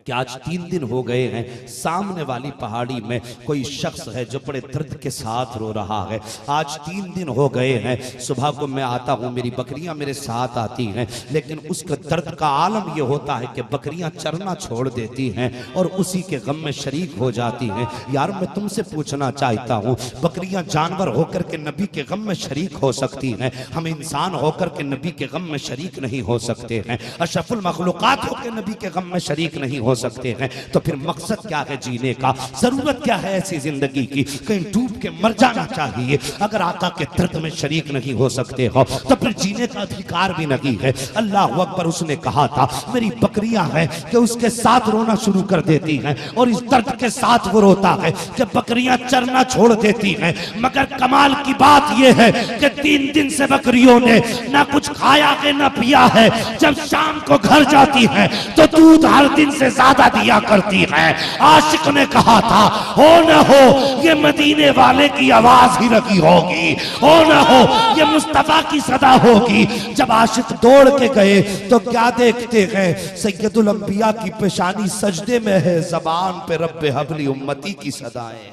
कि आज 3 दिन हो गए हैं, सामने वाली पहाड़ी में कोई शख्स है जो बड़े दर्द के साथ रो रहा है। आज 3 दिन हो गए हैं, सुबह को मैं आता हूँ, मेरी बकरियां मेरे साथ आती हैं, लेकिन उसके दर्द का आलम यह होता है कि बकरियां चरना छोड़ देती हैं और उसी के गम में शरीक हो जाती हैं। यार मैं तुमसे पूछना चाहता हूँ, बकरियां जानवर होकर के नबी के गम में शरीक हो सकती हैं, हम इंसान होकर के नबी के गम में शरीक नहीं हो सकते हैं, अशरफुल मखलूकात होकर नबी के गम में शरीक नहीं हो सकते हैं। तो फिर मकसद क्या है जीने का? जरूरत क्या है ऐसी जिंदगी की? कहीं डूब के मर जाना चाहिए। अगर आका के दर्द में शरीक नहीं हो सकते हो तो फिर जीने का अधिकार भी नहीं है। अल्लाह अकबर। उसने कहा था, मेरी बकरियां हैं कि उसके साथ रोना शुरू कर देती हैं और इस दर्द के साथ वो रोता है कि बकरियां चरना छोड़ देती हैं। मगर कमाल की बात यह है कि 3 दिन से बकरियों ने ना कुछ खाया है ना पिया है। जब शाम को घर जाती है तो दूध हर दिन से ज्यादा दिया करती है। आशिक ने कहा था, हो न हो ये मदीने वाले की आवाज ही लगी होगी, हो न हो ये मुस्तफा की सदा होगी। जब आशिक दौड़ के गए तो क्या देखते हैं? सैयदुल अंबिया की पेशानी सजदे में है, जबान पे रब्बे हबली उम्मती की सदाएं,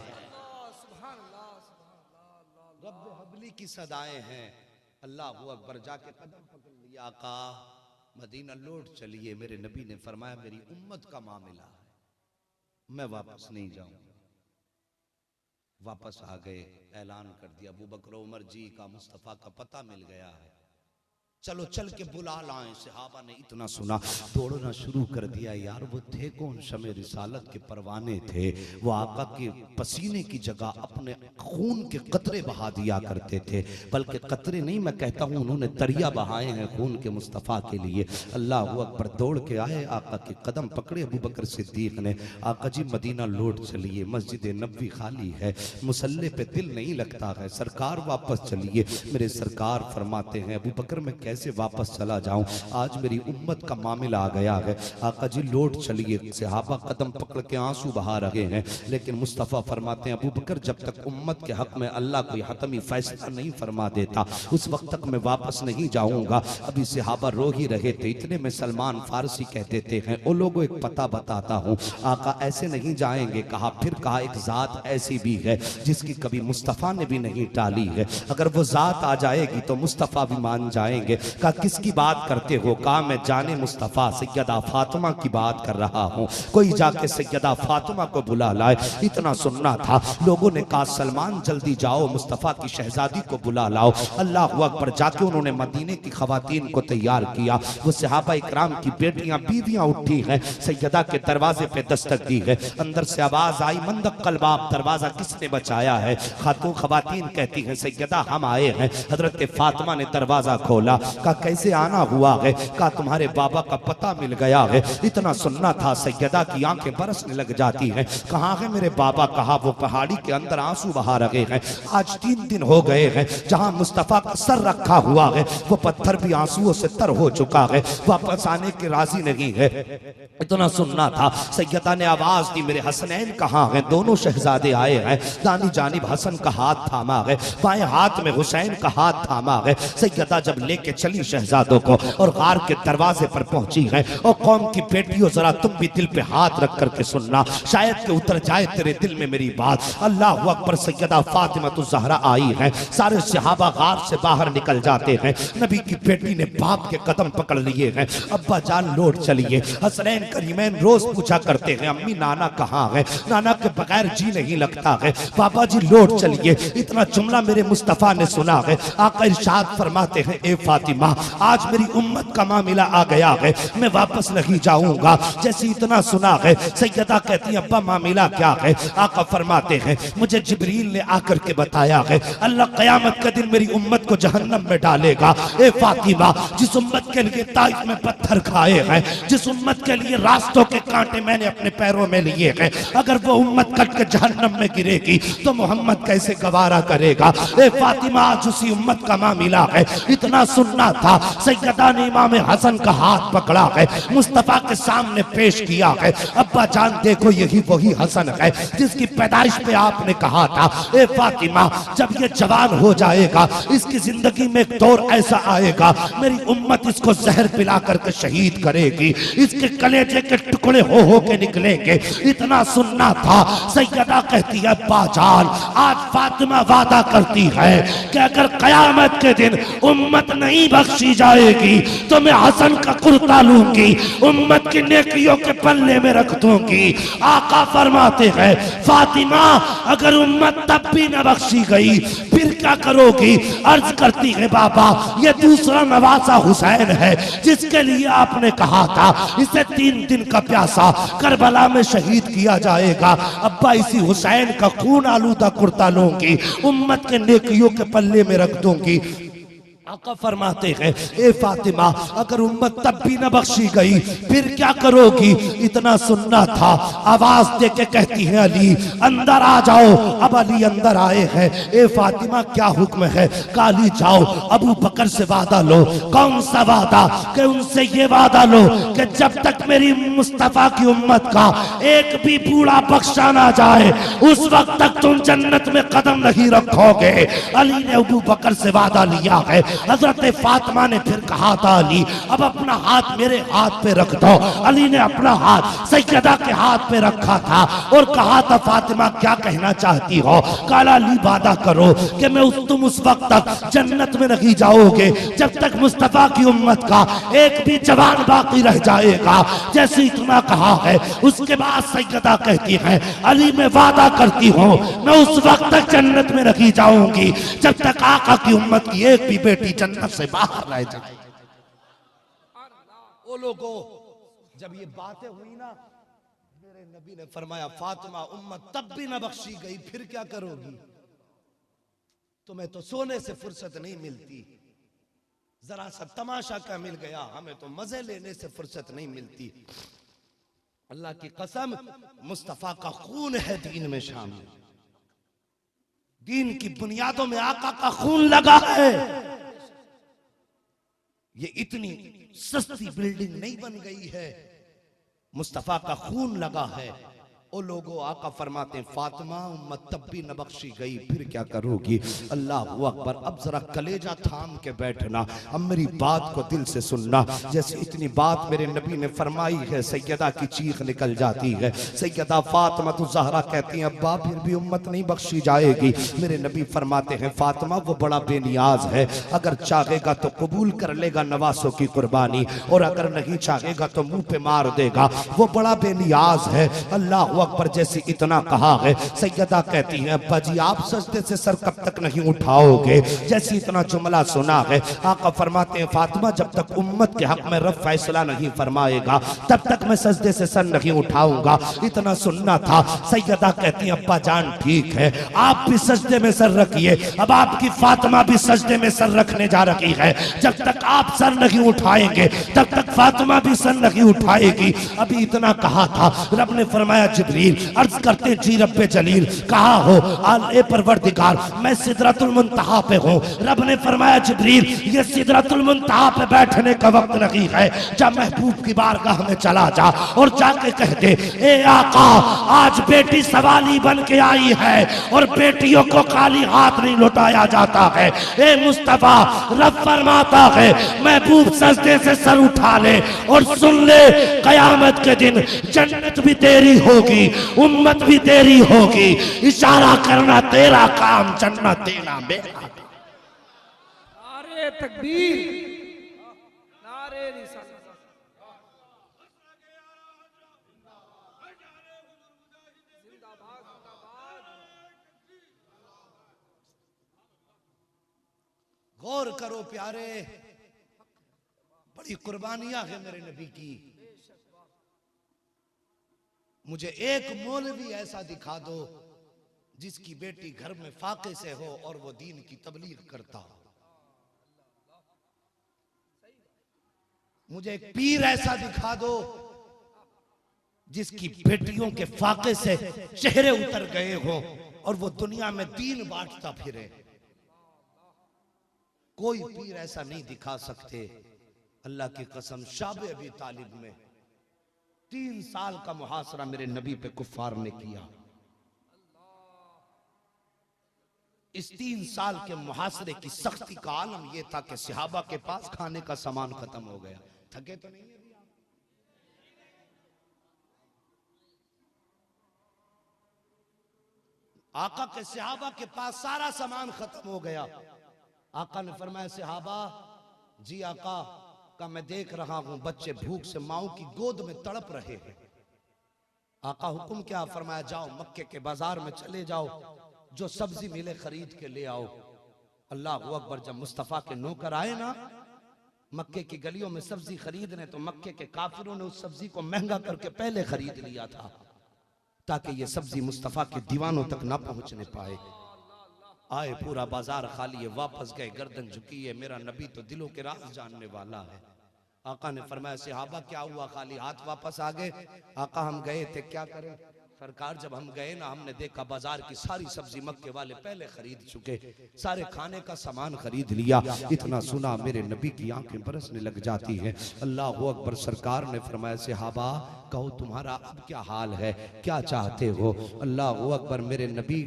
रब्बे हबली की सदाएं हैं। अल्लाह अकबर। जाके कदम पकड़ लिया, आका मदीना लौट चलिए। मेरे नबी ने फरमाया, मेरी उम्मत का मामला है, मैं वापस नहीं जाऊंगा। वापस आ गए, ऐलान कर दिया, अबू बकर उमर जी का मुस्तफा का पता मिल गया है, चलो चल के बुला लाएं। सहाबा ने इतना सुना, दौड़ना शुरू कर दिया। यार वो थे कौन? शमे रिसालत के परवाने थे। वो आका के पसीने की जगह अपने खून के कतरे बहा दिया करते थे, बल्कि कतरे नहीं मैं कहता हूँ, उन्होंने दरिया बहाए हैं खून के मुस्तफ़ा के लिए। अल्लाह अकबर। दौड़ के आए, आका के कदम पकड़े अबू बकर सिद्दीक ने। आका जी मदीना लौट चलिए, मस्जिद नबवी खाली है, मुसल्ले पे दिल नहीं लगता है, सरकार वापस चलिए। मेरे सरकार फरमाते हैं, अबू बकर मैं कैसे कैसे वापस चला जाऊं, आज मेरी उम्मत का मामला आ गया है। आका जी लौट चलिए। सहाबा कदम पकड़ के आंसू बहा रहे हैं, लेकिन मुस्तफ़ा फरमाते हैं अबू बकर जब तक उम्मत के हक में अल्लाह कोई हतमी फैसला नहीं फरमा देता उस वक्त तक मैं वापस नहीं जाऊंगा। अभी सहाबा रो ही रहे थे, इतने में सलमान फारसी कह देते हैं ओ लोगों एक पता बताता हूँ। आका ऐसे नहीं जाएंगे। कहा फिर कहा एक जात ऐसी भी है जिसकी कभी मुस्तफ़ा ने भी नहीं टाली है, अगर वो जात आ जाएगी तो मुस्तफ़ा भी मान जाएंगे। कहा किसकी बात करते हो? कहा मैं जाने मुस्तफ़ा सैयदा फातिमा की बात कर रहा हूँ, कोई जाके सैयदा फातिमा को बुला लाए। इतना सुनना था। लोगों ने कहा सलमान जल्दी जाओ मुस्तफ़ा की शहजादी को बुला लाओ। अल्लाह अकबर। जाके उन्होंने मदीने की खवातीन को तैयार किया। वो सहाबा इकराम की बेटियां बीवियां उठी हैं, सैयदा के दरवाजे पे दस्तक दी है। अंदर से आवाज आई मंदक कलबाब, दरवाजा किसने बचाया है? खातून खवातीन कहती हैं सैयदा हम आए हैं। हजरत फातिमा ने दरवाजा खोला। कहा कैसे आना हुआ है? कहा तुम्हारे बाबा का पता मिल गया है। इतना सुनना था। सैयदा की आंखें बरसने लग जाती हैं। कहाँ है मेरे बाबा? कहा वो पहाड़ी के अंदर आंसू बहा रहे हैं। आज 3 दिन हो गए हैं, जहां मुस्तफ़ा का सर रखा हुआ है वो पत्थर भी आंसुओं से तर हो चुका है, वापस आने के राजी नहीं है। इतना सुनना था। सैयदा ने आवाज दी मेरे हसनैन कहाँ हैं? दोनों शहजादे आए हैं। दानी जानिब हसन का हाथ थामा है, बाएं हाथ में हुसैन का हाथ थामा है। सैयदा जब लेके चली शहजादों को और गार के दरवाजे पर पहुंची है, और कौम की बेटियों जरा तुम भी दिल पे हाथ रख करके सुनना, शायद के उतर जाए तेरे दिल में मेरी बात। अल्लाह अकबर। सैयदा फातिमा तो जहरा आई है। सारे सहाबा गार से बाहर निकल जाते हैं। नबी की बेटी ने बाप के कदम पकड़ लिए हैं। अब्बा जान लौट चलिए। हसनैन करीमैन रोज पूछा करते हैं अम्मी नाना कहाँ है? नाना के बगैर जी नहीं लगता है। बाबा जी लौट चलिए। इतना जुमला मेरे मुस्तफ़ा ने सुना है। आका इरशाद फरमाते हैं ए फातिमा आज मेरी उम्मत का मामला आ गया है, मैं वापस नहीं जाऊंगा। जैसे इतना सुना है सैयदा कहती है अब्बा मामला क्या है? आका फरमाते हैं मुझे जिब्रील ने आकर के बताया है अल्लाह क़यामत के दिन मेरी उम्मत को जहन्नम में डालेगा। ए फातिमा जिस उम्मत के लिए ताइफ में पत्थर खाए हैं, जिस उम्मत के लिए रास्तों के कांटे मैंने अपने पैरों में लिए हैं, अगर वो उम्मत कट के जहन्नम में गिरेगी तो मोहम्मद कैसे गवारा करेगा? ए फातिमा आज उसी उम्मत का मामला है। इतना सुनना था। सैयदा ने इमाम हसन का हाथ पकड़ा है, मुस्तफ़ा के सामने पेश किया है। अब्बा जान देखो यही वही हसन है जिसकी पैदाइश पे आपने कहा था ए फातिमा जब ये जवान हो जाएगा इसकी जिंदगी में एक दौर ऐसा आएगा मेरी उम्मत इसको जहर पिला करके शहीद करेगी, इसके कलेजे के टुकड़े हो के निकलेंगे। इतना सुनना था। सैयदा कहती है बाजान आज फातिमा वादा करती है कि अगर कयामत के दिन उम्मत नहीं बख्शी जाएगी तो मैं हसन का कुर्ता लूंगी, उम्मत की नेकियों के पल्ले में रख दूंगी। आका फरमाते हैं फातिमा अगर उम्मत तब भी न बख्शी गई फिर क्या करोगी? अर्ज करती है बाबा ये दूसरा नवासा हुसैन है जिसके लिए आपने कहा था इसे 3 दिन का प्यासा करबला में शहीद किया जाएगा। अब्बा इसी हुसैन का खून आलूदा कुर्ता लूंगी, उम्मत के नेकियों के पल्ले में रख दूंगी। आका फरमाते हैं ए फातिमा अगर उम्मत तब भी न बख्शी गई फिर क्या करोगी? इतना सुनना था। आवाज दे के कहती है अली अंदर आ जाओ। अब अली अंदर आए हैं। ए फातिमा क्या हुक्म है? काली जाओ अबू बकर से वादा लो। कौन सा वादा? कि उनसे ये वादा लो कि जब तक मेरी मुस्तफा की उम्मत का एक भी बूढ़ा बख्शा ना जाए उस वक्त तक तुम जन्नत में कदम नहीं रखोगे। अली ने अबू बकर से वादा लिया है। हजरत फातिमा ने फिर कहा था अली अब अपना हाथ मेरे हाथ पे रख दो। अली ने अपना हाथ सैयदा के हाथ पे रखा था और कहा था फातिमा क्या कहना चाहती हो? काला अली वादा करो कि मैं तुम उस वक्त तक जन्नत में नहीं जाओगे जब तक मुस्तफा की उम्मत का एक भी जवान बाकी रह जाएगा। जैसे इतना कहा है उसके बाद सैयदा कहती है अली मैं वादा करती हूँ मैं उस वक्त तक जन्नत में नहीं जाऊंगी जब तक आका की उम्मत की एक भी बेटी जन्नत से बाहर रह जाए। ओ लोगों जब ये बातें हुई ना मेरे नबी ने फरमाया फातिमा उम्मत तब भी न बख्शी गई फिर क्या करोगी? तुम्हें तो सोने से फुर्सत नहीं मिलती, जरा सा तमाशा क्या मिल गया, हमें तो मजे लेने से फुर्सत नहीं मिलती। अल्लाह की कसम मुस्तफा का खून है दीन में शामिल, दीन की बुनियादों में आका का खून लगा है। ये इतनी सस्ती बिल्डिंग नहीं बन गई है, मुस्तफा का खून लगा है। ओ लोगों, आका फरमाते हैं फातिमा उम्मत तब भी न बख्शी गई, फिर क्या करोगी? अल्लाह अकबर। अब जरा कलेजा थाम के बैठना, अब मेरी बात को दिल से सुनना। जैसे इतनी बात मेरे नबी ने फरमाई है, सैयदा की चीख निकल जाती है। सैयदा फातिमा तो ज़हरा कहती हैं अब्बा फिर भी उम्मत नहीं बख्शी जाएगी। मेरे नबी फरमाते हैं फातिमा वो बड़ा बेनियाज है, अगर चाहेगा तो कबूल कर लेगा नवासों की कुर्बानी, और अगर नहीं चाहेगा तो मुंह पे मार देगा। वो बड़ा बेनियाज है। अल्लाह अकबर। जैसे इतना कहा है, सैयदा कहती हैं अब्बा जी आप सजदे से सर कब तक नहीं उठाओगे? जैसे इतना जुमला सुना है, आका फरमाते हैं फातिमा जब तक उम्मत के हक में रब फैसला नहीं फरमाएगा तब तक मैं सजदे से सर नहीं उठाऊंगा। इतना सुनना था। सैयदा कहती हैं अब्बा जान ठीक है, आप भी सजदे में सर रखिए। अब आपकी फातिमा भी सजदे में सर रखने जा रही है। जब तक आप सर नहीं उठाएंगे तब तक फातिमा भी सर नहीं उठाएगी। अभी इतना कहा था, रब ने फरमाया जिब्रील अर्ज करते जी रब्बे जलील कहा हो ए परवरदिगार मैं सिदरतुल मुंतहा पे हूँ। रब ने फरमाया जिब्रील ये सिदरतुल मुंतहा पे बैठने का वक्त नहीं है, जब महबूब की बारगाह में चला जा और जाके कह दे ए आका आज बेटी सवाली बन के आई है और बेटियों को खाली हाथ नहीं लौटाया जाता है। ए मुस्तफा रब फरमाता है महबूब सजदे से सर उठा ले और सुन ले कयामत के दिन जन्नत भी तेरी होगी, उम्मत भी तेरी होगी। इशारा करना तेरा काम, जन्नत देना मेरा। नारे तकबीर, नारे रिसालत। गौर करो प्यारे, बड़ी कुर्बानियां है मेरे नबी की। मुझे एक मौलवी ऐसा दिखा दो जिसकी बेटी घर में फाके से हो और वो दीन की तबलीग करता हो। मुझे एक पीर ऐसा दिखा दो जिसकी बेटियों के फाके से चेहरे उतर गए हो और वो दुनिया में दीन बांटता फिरे। कोई पीर ऐसा नहीं दिखा सकते। अल्लाह की कसम शाबे अबी तालिब में 3 साल का मुहासरा मेरे नबी पे कुफ्फार ने किया। इस 3 साल के मुहासरे की सख्ती का आलम यह था कि सहाबा के पास खाने का सामान खत्म हो गया। थके तो नहीं है अभी आप? आका के सहाबा के पास सारा सामान खत्म हो गया। आका ने फरमाया सहाबा जी आका का मैं देख रहा हूं बच्चे भूख से माओ की गोद में तड़प रहे हैं। आका हुक्म क्या? फरमाया जाओ मक्के के बाजार में चले जाओ, जो सब्जी मिले खरीद के ले आओ। अल्लाह अकबर। जब मुस्तफा के नौकर आए ना मक्के की गलियों में सब्जी खरीदने, तो मक्के के काफिरों ने उस सब्जी को महंगा करके पहले खरीद लिया था ताकि ये सब्जी मुस्तफा के दीवानों तक ना पहुंचने पाए। आए पूरा बाजार खाली है, वापस गए गर्दन झुकी है। मेरा नबी तो दिलों के राज जानने वाला है। आका ने फरमाया सहाबा क्या हुआ, खाली हाथ वापस आ गए? आका हम गए थे, क्या करें सरकार? जब हम गए ना हमने देखा बाजार की सारी सब्जी मक्के वाले पहले खरीद चुके, सारे खाने का सामान खरीद लिया। इतना सुना मेरे नबी की आंखें बरसने लग जाती है। अल्लाह अकबर। सरकार ने फरमाया सहाबा कहो तुम्हारा अब क्या हाल है, क्या चाहते हो? अल्लाह अकबर। मेरे नबी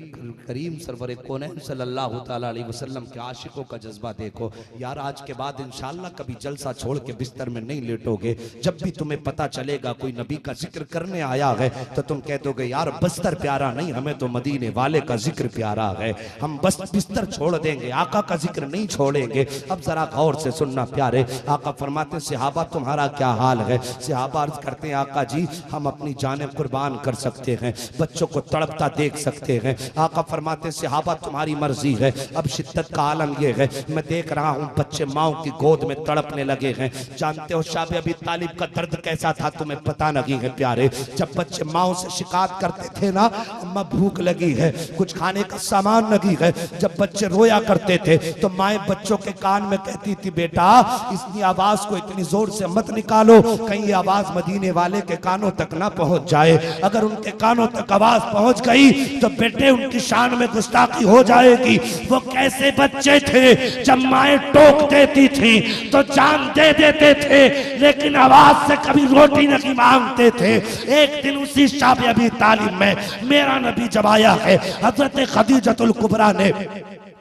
करीम सरवर कौनैन सल्लल्लाहु तआला अलैहि वसल्लम के आशिकों का जज्बा देखो। यार आज के बाद इंशाअल्लाह कभी जलसा छोड़ के बिस्तर में नहीं लेटोगे। जब भी तुम्हें पता चलेगा कोई नबी का जिक्र करने आया है तो तुम कह दोगे यार बस्तर प्यारा नहीं, हमें तो मदीने वाले का जिक्र प्यारा है, हम बस बिस्तर छोड़ देंगे, आका का जिक्र नहीं छोड़ेंगे। अब जरा गौर से सुनना प्यारे। आका फरमाते सहाबा तुम्हारा क्या हाल है? सहाबा अर्ज करते हैं आका जी हम अपनी जानें कुर्बान कर सकते हैं, बच्चों को तड़पता देख सकते हैं। आका फरमाते सहाबा तुम्हारी मर्जी है। अब शिद्दत का आलम यह है मैं देख रहा हूं बच्चे माओ की गोद में तड़पने लगे हैं। जानते हो शाबे अबी तालिब का दर्द कैसा था? तुम्हें पता नहीं है प्यारे। जब बच्चे माओ से शिकायत इरशाद करते थे ना, अम्मा भूख लगी है, कुछ खाने का सामान लगी है। जब बच्चे रोया करते थे तो माए बच्चों के कान में कहती थी, बेटा इसकी आवाज को इतनी जोर से मत निकालो, कहीं ये आवाज मदीने वाले के कानों तक ना पहुंच जाए। अगर उनके कानों तक आवाज पहुंच गई तो बेटे उनकी शान में गुस्ताखी हो जाएगी। वो कैसे बच्चे थे, जब माए टोक देती थी तो जान दे देते थे, लेकिन आवाज से कभी रोटी नहीं मांगते थे। एक दिन उसी शाब अबी तालिब में मेरा नबी जब आया है, हजरत खदीजतुल कुबरा ने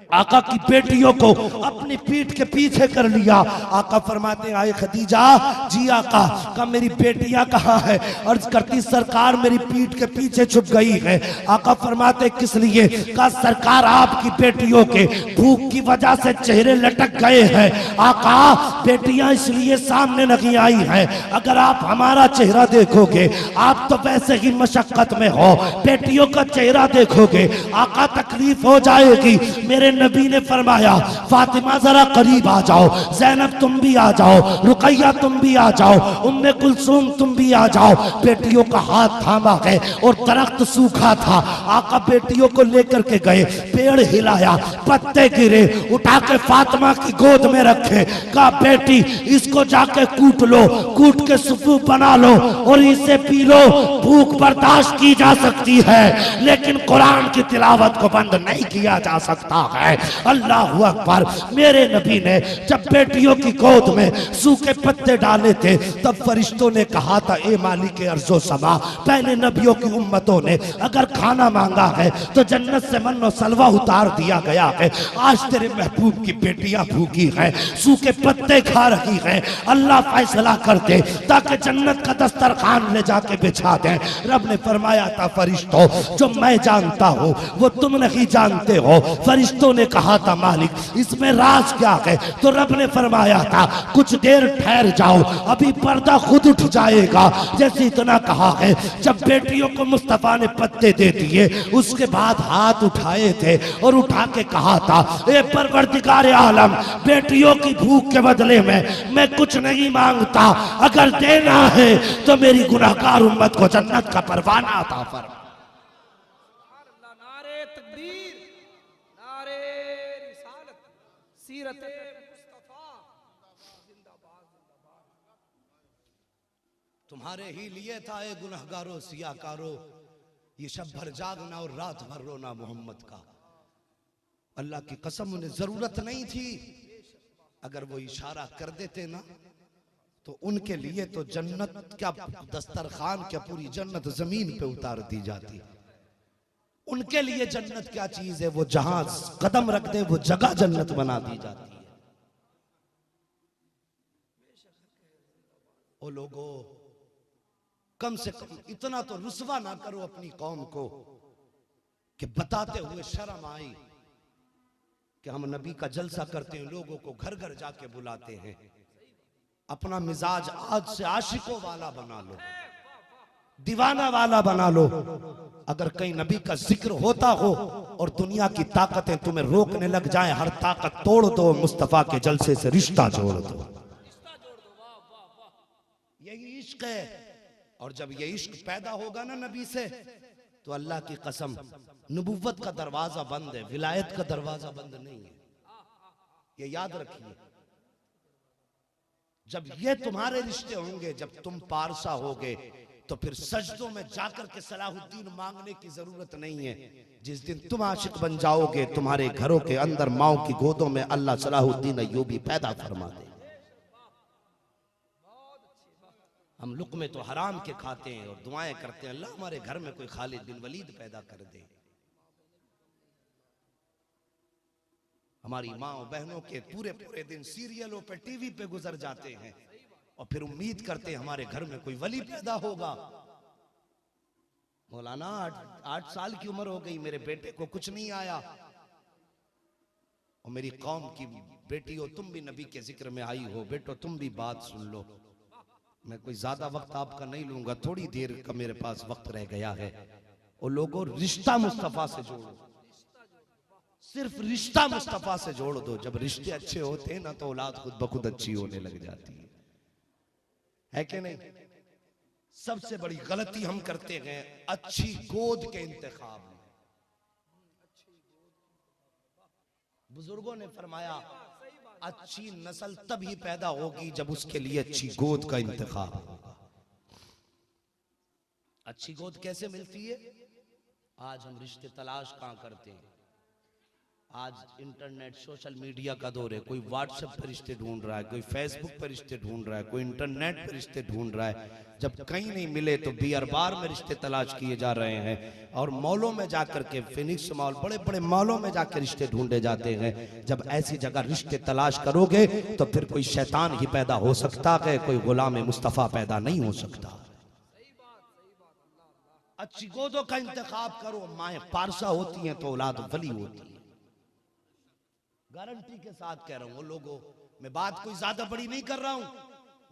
आका की बेटियों को अपनी पीठ के पीछे कर लिया। आका फरमाते आए खदीजा, जी आका, का मेरी बेटियां कहाँ है? अर्ज करती सरकार मेरी पीठ के पीछे छुप गई है। आका फरमाते किस लिए? का सरकार आपकी बेटियों के भूख की वजह से चेहरे लटक गए हैं। आका बेटियां इसलिए सामने नहीं आई हैं, अगर आप हमारा चेहरा देखोगे, आप तो वैसे ही मशक्कत में हो, बेटियों का चेहरा देखोगे आका तकलीफ हो जाएगी। मेरे नबी ने फरमाया फातिमा जरा करीब आ जाओ, ज़ैनब तुम भी आ जाओ, रुकैया तुम भी आ जाओ, उम्मे कुलसूम तुम भी आ जाओ। बेटियों का हाथ थामा है और दरख्त सूखा था। आका बेटियों को लेकर के गए, पेड़ हिलाया, पत्ते गिरे, उठा के फातिमा की गोद में रखे। कहा बेटी इसको जाके कूट लो, कूट के सुफू बना लो और इसे पी लो। भूख बर्दाश्त की जा सकती है लेकिन कुरान की तिलावत को बंद नहीं किया जा सकता है। अल्लाहु अकबर। मेरे नबी ने जब बेटियों की गोद में सूखे पत्ते डाले थे तब फरिश्तों ने कहा था, ए मालिक अर्ज़ो समा, पहले नबियों की उम्मतों ने अगर खाना मांगा है तो जन्नत से मन्नो सलवा उतार दिया गया है। आज तेरे महबूब की बेटियां भूखी हैं, सूखे पत्ते खा रही हैं। अल्लाह फैसला कर दे ताकि जन्नत का दस्तरखान ले जाके बिछा दे। रब ने फरमाया था, फरिश्तों जो मैं जानता हूँ वो तुम नहीं जानते हो। फरिश्तों ने कहा था, मालिक इसमें राज क्या है? तो रब ने फरमाया था, कुछ देर ठहर जाओ, अभी पर्दा खुद उठ जाएगा। जैसे इतना कहा है, जब बेटियों को मुस्तफा ने पत्ते दे दिए उसके बाद हाथ उठाए थे और उठा के कहा था, ए परवरदिगार आलम, बेटियों की भूख के बदले में मैं कुछ नहीं मांगता, अगर देना है तो मेरी गुनाहगार उम्मत को जन्नत का परवाना अता फरमा। नारे तकबीर, नारे रिसालत, सीरत मुस्तफा जिंदाबाद जिंदाबाद। तुम्हारे ही लिए था ए गुनहगारो सियाकारो, ये शब भर जागना और रात भर रोना मोहम्मद का। अल्लाह की कसम उन्हें जरूरत नहीं थी, अगर वो इशारा कर देते ना तो उनके लिए तो जन्नत क्या दस्तरखान क्या पूरी जन्नत जमीन पे उतार दी जाती। उनके लिए जन्नत क्या चीज है, वो जहां कदम रख दे वो जगह जन्नत बना दी जाती है। ओ लोगों, कम से कम इतना तो रुसवा ना करो अपनी कौम को कि बताते हुए शर्म आई कि हम नबी का जलसा करते हैं, लोगों को घर घर जाके बुलाते हैं। अपना मिजाज आज से आशिकों वाला बना लो, दीवाना वाला बना लो। अगर कहीं नबी का जिक्र होता हो और दुनिया की ताकतें तुम्हें रोकने लग जाएं, हर ताकत तोड़ दो, मुस्तफा के जलसे से रिश्ता जोड़ दो। यही इश्क है। और जब ये इश्क पैदा होगा ना नबी से, तो अल्लाह की कसम नबुव्वत का दरवाजा बंद है, विलायत का दरवाजा बंद नहीं है। ये याद रखिए। जब ये तुम्हारे रिश्ते होंगे, जब तुम पारसा होगे, तो फिर सजदों में जाकर के सलाहुद्दीन मांगने की जरूरत नहीं है। जिस दिन तुम आशिक बन जाओगे, तुम्हारे घरों के अंदर माओ की गोदों में अल्लाह सलाहुद्दीन अय्यूबी पैदा फरमा दे। हम लुक़्मे तो हराम के खाते हैं और दुआएं करते हैं, अल्लाह हमारे घर में कोई खालिद बिन वलीद पैदा कर दे। हमारी माँ बहनों के पूरे पूरे दिन सीरियलों पे टीवी पे गुजर जाते हैं और फिर उम्मीद करते हैं हमारे घर में कोई वली पैदा होगा। मौलाना 8 साल की उम्र हो गई, मेरे बेटे को कुछ नहीं आया। और मेरी कौम की बेटी हो, तुम भी नबी के जिक्र में आई हो, बेटो तुम भी बात सुन लो। मैं कोई ज्यादा वक्त आपका नहीं लूंगा, थोड़ी देर का मेरे पास वक्त रह गया है। और लोगों, रिश्ता मुस्तफा से जोड़ो, सिर्फ रिश्ता मुस्तफा से जोड़ दो। जब रिश्ते अच्छे होते हैं ना तो औलाद खुद ब खुद अच्छी होने लग जाती है कि नहीं? सबसे बड़ी गलती हम करते हैं अच्छी गोद के इंतखाब में। बुजुर्गों ने फरमाया अच्छी नस्ल तभी पैदा होगी जब उसके लिए अच्छी गोद का इंतखाब होगा। अच्छी गोद कैसे मिलती है? आज हम रिश्ते तलाश कहां करते हैं? आज इंटरनेट सोशल मीडिया का दौर है। कोई व्हाट्सएप पर रिश्ते ढूंढ रहा है, कोई फेसबुक पर रिश्ते ढूंढ रहा है, कोई इंटरनेट पर रिश्ते ढूंढ रहा है। जब कहीं नहीं मिले तो बियर बार में रिश्ते तलाश किए जा रहे हैं और मॉलों में जाकर के, फिनिक्स मॉल, बड़े बड़े मॉलों में जाकर रिश्ते ढूंढे जाते हैं। जब ऐसी जगह रिश्ते तलाश करोगे तो फिर कोई शैतान ही पैदा हो सकता है, कोई गुलाम मुस्तफा पैदा नहीं हो सकता। अच्छी गोदों का इंतखाब करो। माएं पारसा होती हैं तो औलाद वली होती है। गारंटी के साथ कह रहा हूं लोगों, मैं बात कोई ज्यादा बड़ी नहीं कर रहा हूं,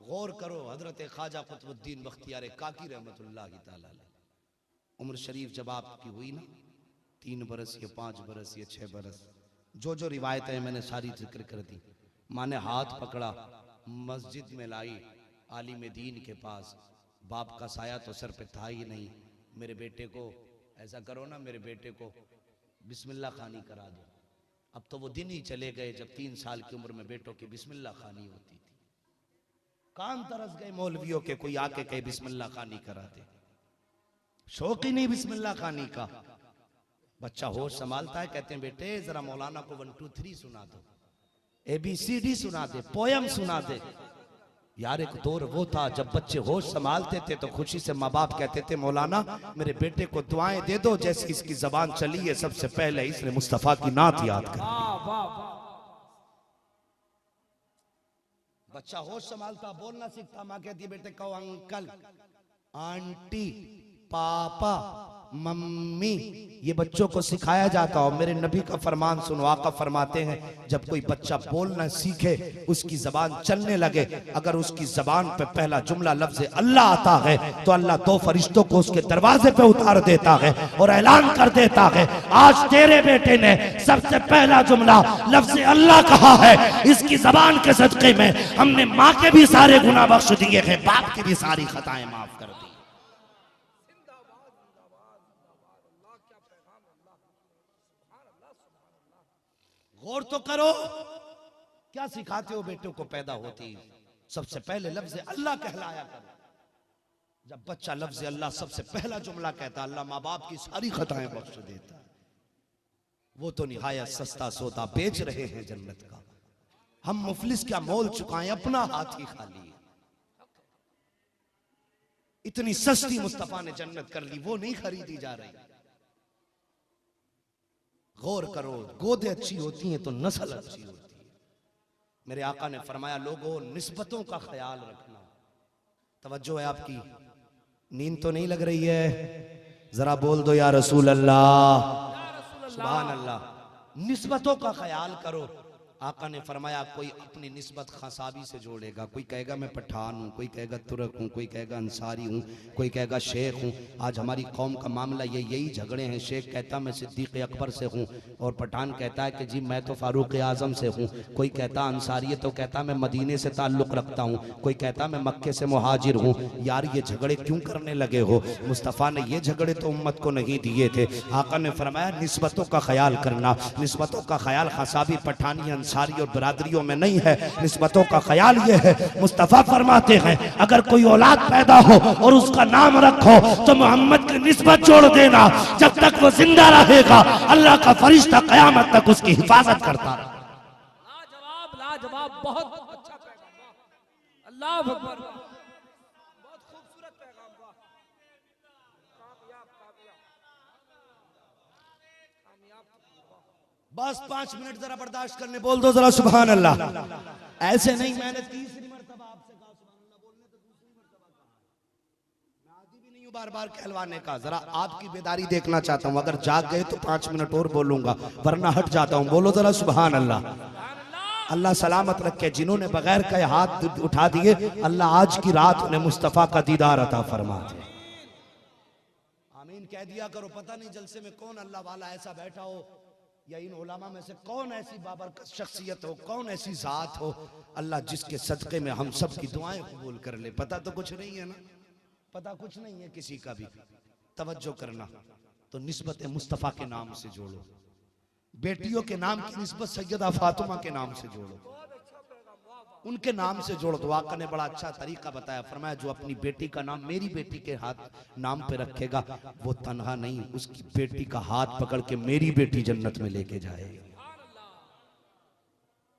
गौर करो। हजरत ख्वाजा कुतुबुद्दीन बख्तियार काकी रहमतुल्लाह ताला उम्र शरीफ जब आपकी हुई ना, 3 बरस या 5 बरस या 6 बरस, जो जो रिवायतें मैंने सारी जिक्र कर दी। माँ ने हाथ पकड़ा, मस्जिद में लाई, आलिम दीन के पास। बाप का साया तो सर पे था ही नहीं। मेरे बेटे को ऐसा करो ना, मेरे बेटे को बिस्मिल्लाह खानी करा दो। अब तो वो दिन ही चले गए जब 3 साल की उम्र में बेटों की बिस्मिल्लाह खानी होती थी। कान तरस गए मौलवियों के, कोई आके कहे बिस्मिल्लाह खानी कराते। शौक ही नहीं बिस्मिल्लाह खानी का। बच्चा होश संभालता है, कहते हैं बेटे जरा मौलाना को 1 2 3 सुना दो, ABCD सुना दे, पोयम सुना दे। यार एक दौर वो था जब बच्चे होश संभालते थे तो खुशी से माँ बाप कहते थे मौलाना मेरे बेटे को दुआएं दे दो, जैसे इसकी जबान चली है सबसे पहले इसने मुस्तफा की नात याद कर। बच्चा होश संभालता, बोलना सीखता, माँ कहती बेटे कहो अंकल, आंटी, पापा, मम्मी। ये बच्चों को सिखाया जाता। और मेरे नबी का फरमान सुनो, आका फरमाते हैं जब कोई बच्चा बोलना सीखे, उसकी जबान चलने लगे, अगर उसकी जबान पे पहला जुमला लफ्ज अल्लाह आता है तो अल्लाह 2 फरिश्तों को उसके दरवाजे पे उतार देता है और ऐलान कर देता है आज तेरे बेटे ने सबसे पहला जुमला लफ्ज अल्लाह कहा है। इसकी जबान के सदके में हमने माँ के भी सारे गुनाह बख्श दिए हैं, बाप की भी सारी खताएं माफ कर दी। गौर तो करो, क्या सिखाते हो बेटों को पैदा होती सबसे पहले लफ्ज अल्लाह कहलाया करो। जब बच्चा लफ्ज अल्लाह सबसे पहला जुमला कहता, अल्लाह माँ बाप की सारी खताएं बख्श देता। वो तो निहायत सस्ता सौदा बेच रहे हैं जन्नत का। हम मुफलिस क्या मोल चुकाएं, अपना हाथ ही खाली। इतनी सस्ती मुस्तफा ने जन्नत कर ली, वो नहीं खरीदी जा रही। गौर करो, गोदे अच्छी होती हैं तो नस्ल अच्छी होती है। मेरे आका ने फरमाया लोगों निस्बतों का ख्याल रखना। तवज्जो है आपकी? नींद तो नहीं लग रही है? जरा बोल दो या रसूल अल्लाह, सुभान अल्लाह। निस्बतों का ख्याल करो। आका ने फरमाया कोई अपनी निस्बत खसाबी से जोड़ेगा, कोई कहेगा मैं पठान हूँ, कोई कहेगा तुर्क हूँ, कोई कहेगा अंसारी हूँ, कोई कहेगा शेख हूँ। आज हमारी कौम का मामला यही झगड़े हैं। शेख कहता मैं सिद्दीक अकबर से हूँ और पठान कहता है कि जी मैं तो फारूक आजम से हूँ। कोई कहता अंसारी है तो कहता मैं मदीने से ताल्लुक़ रखता हूँ, कोई कहता मैं मक्के से मुहाजिर हूँ। यार ये झगड़े क्यों करने लगे हो? मुस्तफ़ा ने ये झगड़े तो उम्मत को नहीं दिए थे। आका ने फरमाया निस्बतों का ख्याल करना। निस्बतों का ख्याल खसाबी, पठानी, सारी और बरादरियों में नहीं है। निस्बतों का ख्याल ये है, मुस्तफा फरमाते हैं अगर कोई औलाद पैदा हो और उसका नाम रखो तो मोहम्मद की निस्बत जोड़ देना। जब तक वो जिंदा रहेगा अल्लाह का फरिश्ता कयामत तक उसकी हिफाजत करता रहे। लाजवाब, लाजवाब, बहुत अच्छा पैगाम। अल्लाह अकबर, बहुत खूबसूरत पैगाम। कामयाब, बस 5 मिनट जरा बर्दाश्त करने बोल दो जरा सुभान अल्लाह। ऐसे नहीं, मैंने 3री मर्तबा आपसे कहा सुभान अल्लाह बोलने तो 2री मर्तबा कहा। मैं आदी भी नहीं हूं बार बार कहलवाने का। जरा आपकी बेदारी देखना चाहता हूं। अगर जाग गए तो 5 मिनट और बोलूंगा, वरना हट जाता हूं। बोलो जरा सुभान अल्लाह। अल्लाह सलामत रखे। जिन्होंने बगैर कहे हाथ उठा दिए, अल्लाह आज की रात उन्हें मुस्तफा का दीदार अता फरमा दे। आमीन कह दिया करो। पता नहीं जलसे में कौन अल्लाह वाला ऐसा बैठा हो या इन उलमा में से कौन ऐसी बाबरकत शख्सियत हो, कौन ऐसी जात हो, अल्लाह जिसके सदक़े में हम सब की दुआएं कबूल कर ले। पता तो कुछ नहीं है ना, पता कुछ नहीं है किसी का भी, तवज्जो करना, तो निस्बत मुस्तफ़ा के नाम से जोड़ो, बेटियों के नाम की निस्बत सैयदा फातिमा के नाम से जोड़ो, उनके नाम से जोड़ दो। आका ने बड़ा अच्छा तरीका बताया, फरमाया जो अपनी बेटी का नाम मेरी बेटी के हाथ नाम पे रखेगा वो तन्हा नहीं, उसकी बेटी का हाथ पकड़ के मेरी बेटी जन्नत में लेके जाएगी।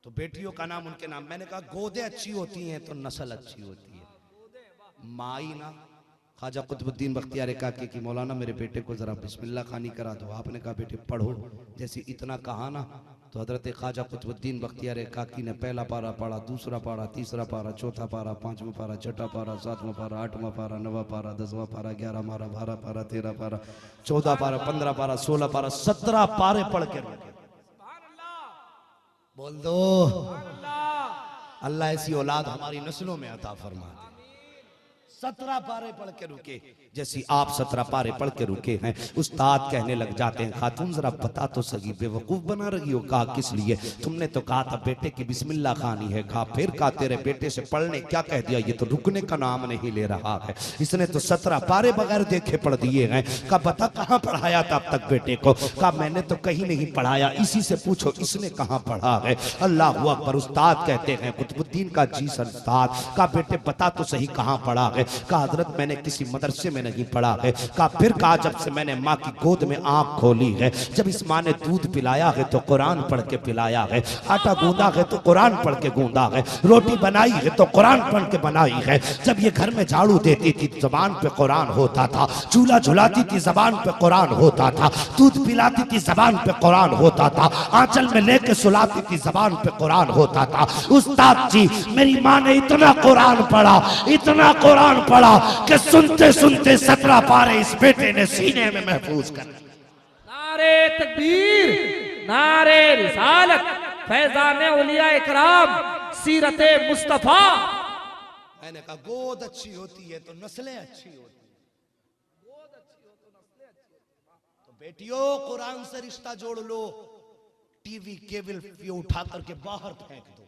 तो बेटियों का नाम उनके नाम। मैंने कहा गोदे अच्छी होती हैं तो नस्ल अच्छी होती है। माई ना ख्वाजा कुतुबुद्दीन बख्तियार काकी की मौलाना मेरे बेटे को जरा बिस्मिल्लाह खानी करा दो। आपने कहा बेटे पढ़ो, जैसे इतना कहा ना तो हजरत ख्वाजा कुतुबुद्दीन बख्तियार काकी ने पहला पारा पढ़ा, दूसरा पारा, तीसरा पारा, चौथा पारा, पांचवा पारा, छठा पारा, सातवां पारा, आठवां पारा, नवा पारा, 10वां पारा, 11 पारा, 12 पारा, 13 पारा, 14 पारा, 15 पारा, 16 पारा, 17 पारे पढ़ के बोल दो अल्लाह ऐसी औलाद हमारी नस्लों में अता फरमा दे। 17 पारे पढ़ के रुके, जैसी आप 17 पारे पढ़ के रुके हैं, उस्ताद कहने लग जाते हैं खातून जरा बता तो सही, बेवकूफ बना रही हो। कहा किस लिए? तुमने तो कहा था बेटे की बिस्मिल्लाह खानी है। कहा फिर कहा तेरे बेटे से पढ़ने क्या कह दिया? ये तो रुकने का नाम नहीं ले रहा है, इसने तो 17 पारे बगैर देखे पढ़ दिए हैं। कहा बता कहाँ पढ़ाया था अब तक बेटे को? कहा मैंने तो कहीं नहीं पढ़ाया, इसी से पूछो इसने कहाँ पढ़ा है। अल्लाह अकबर। उस्ताद कहते हैं कुतुबुद्दीन का जी उस्ताद। कहा बेटे बता तो सही कहाँ पढ़ा है? कहा हजरत मैंने किसी मदरसे में नहीं पढ़ा है। कहा फिर कहा जब से मैंने माँ की गोद में आंख खोली है, जब इस माँ ने दूध पिलाया है तो कुरान पढ़ के पिलाया है, आटा गूंदा है तो कुरान पढ़ के गूंदा है, रोटी बनाई है तो कुरान पढ़ के बनाई है। जब ये घर में झाड़ू देती थी जबान पे कुरान होता था, चूल्हा झुलाती थी जबान पे कुरान होता था, दूध पिलाती थी जबान पे कुरान होता था, आंचल में लेके सुलाती थी जबान पे कुरान होता था। उस्ताद जी मेरी माँ ने इतना कुरान पढ़ा, इतना कुरान पढ़ा कि सुनते सुनते 17 पारे इस बेटे ने सीने में महफूज कर। नारे तकबीर, नारे रिसालत, फैजाने औलिया इकराम, सीरते मुस्तफा। मैंने कहा गोद अच्छी होती है तो नस्लें अच्छी होती है, गोद अच्छी हो तो नस्लें अच्छी होती। तो बेटियों कुरान से रिश्ता जोड़ लो, टीवी केबल उठा करके बाहर फेंक दो,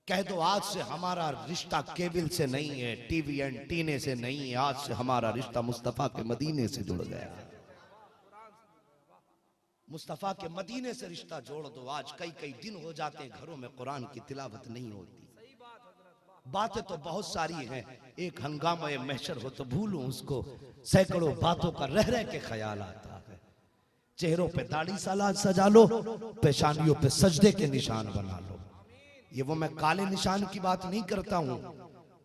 कह दो आज से हमारा रिश्ता केबल से नहीं है, टीवी एंटीने से नहीं है, आज से हमारा रिश्ता मुस्तफा के मदीने से जुड़ गया। मुस्तफा के मदीने से रिश्ता जोड़ दो। आज कई कई दिन हो जाते हैं घरों में कुरान की तिलावत नहीं होती। बातें तो बहुत सारी हैं, एक हंगामा महशर हो तो भूलूं उसको, सैकड़ों बातों का रह रह के ख्याल आता है। चेहरों पे दाढ़ी साला सजा लो, पेशानियों पे सजदे के निशान बना लो। ये वो मैं काले निशान की बात नहीं करता हूं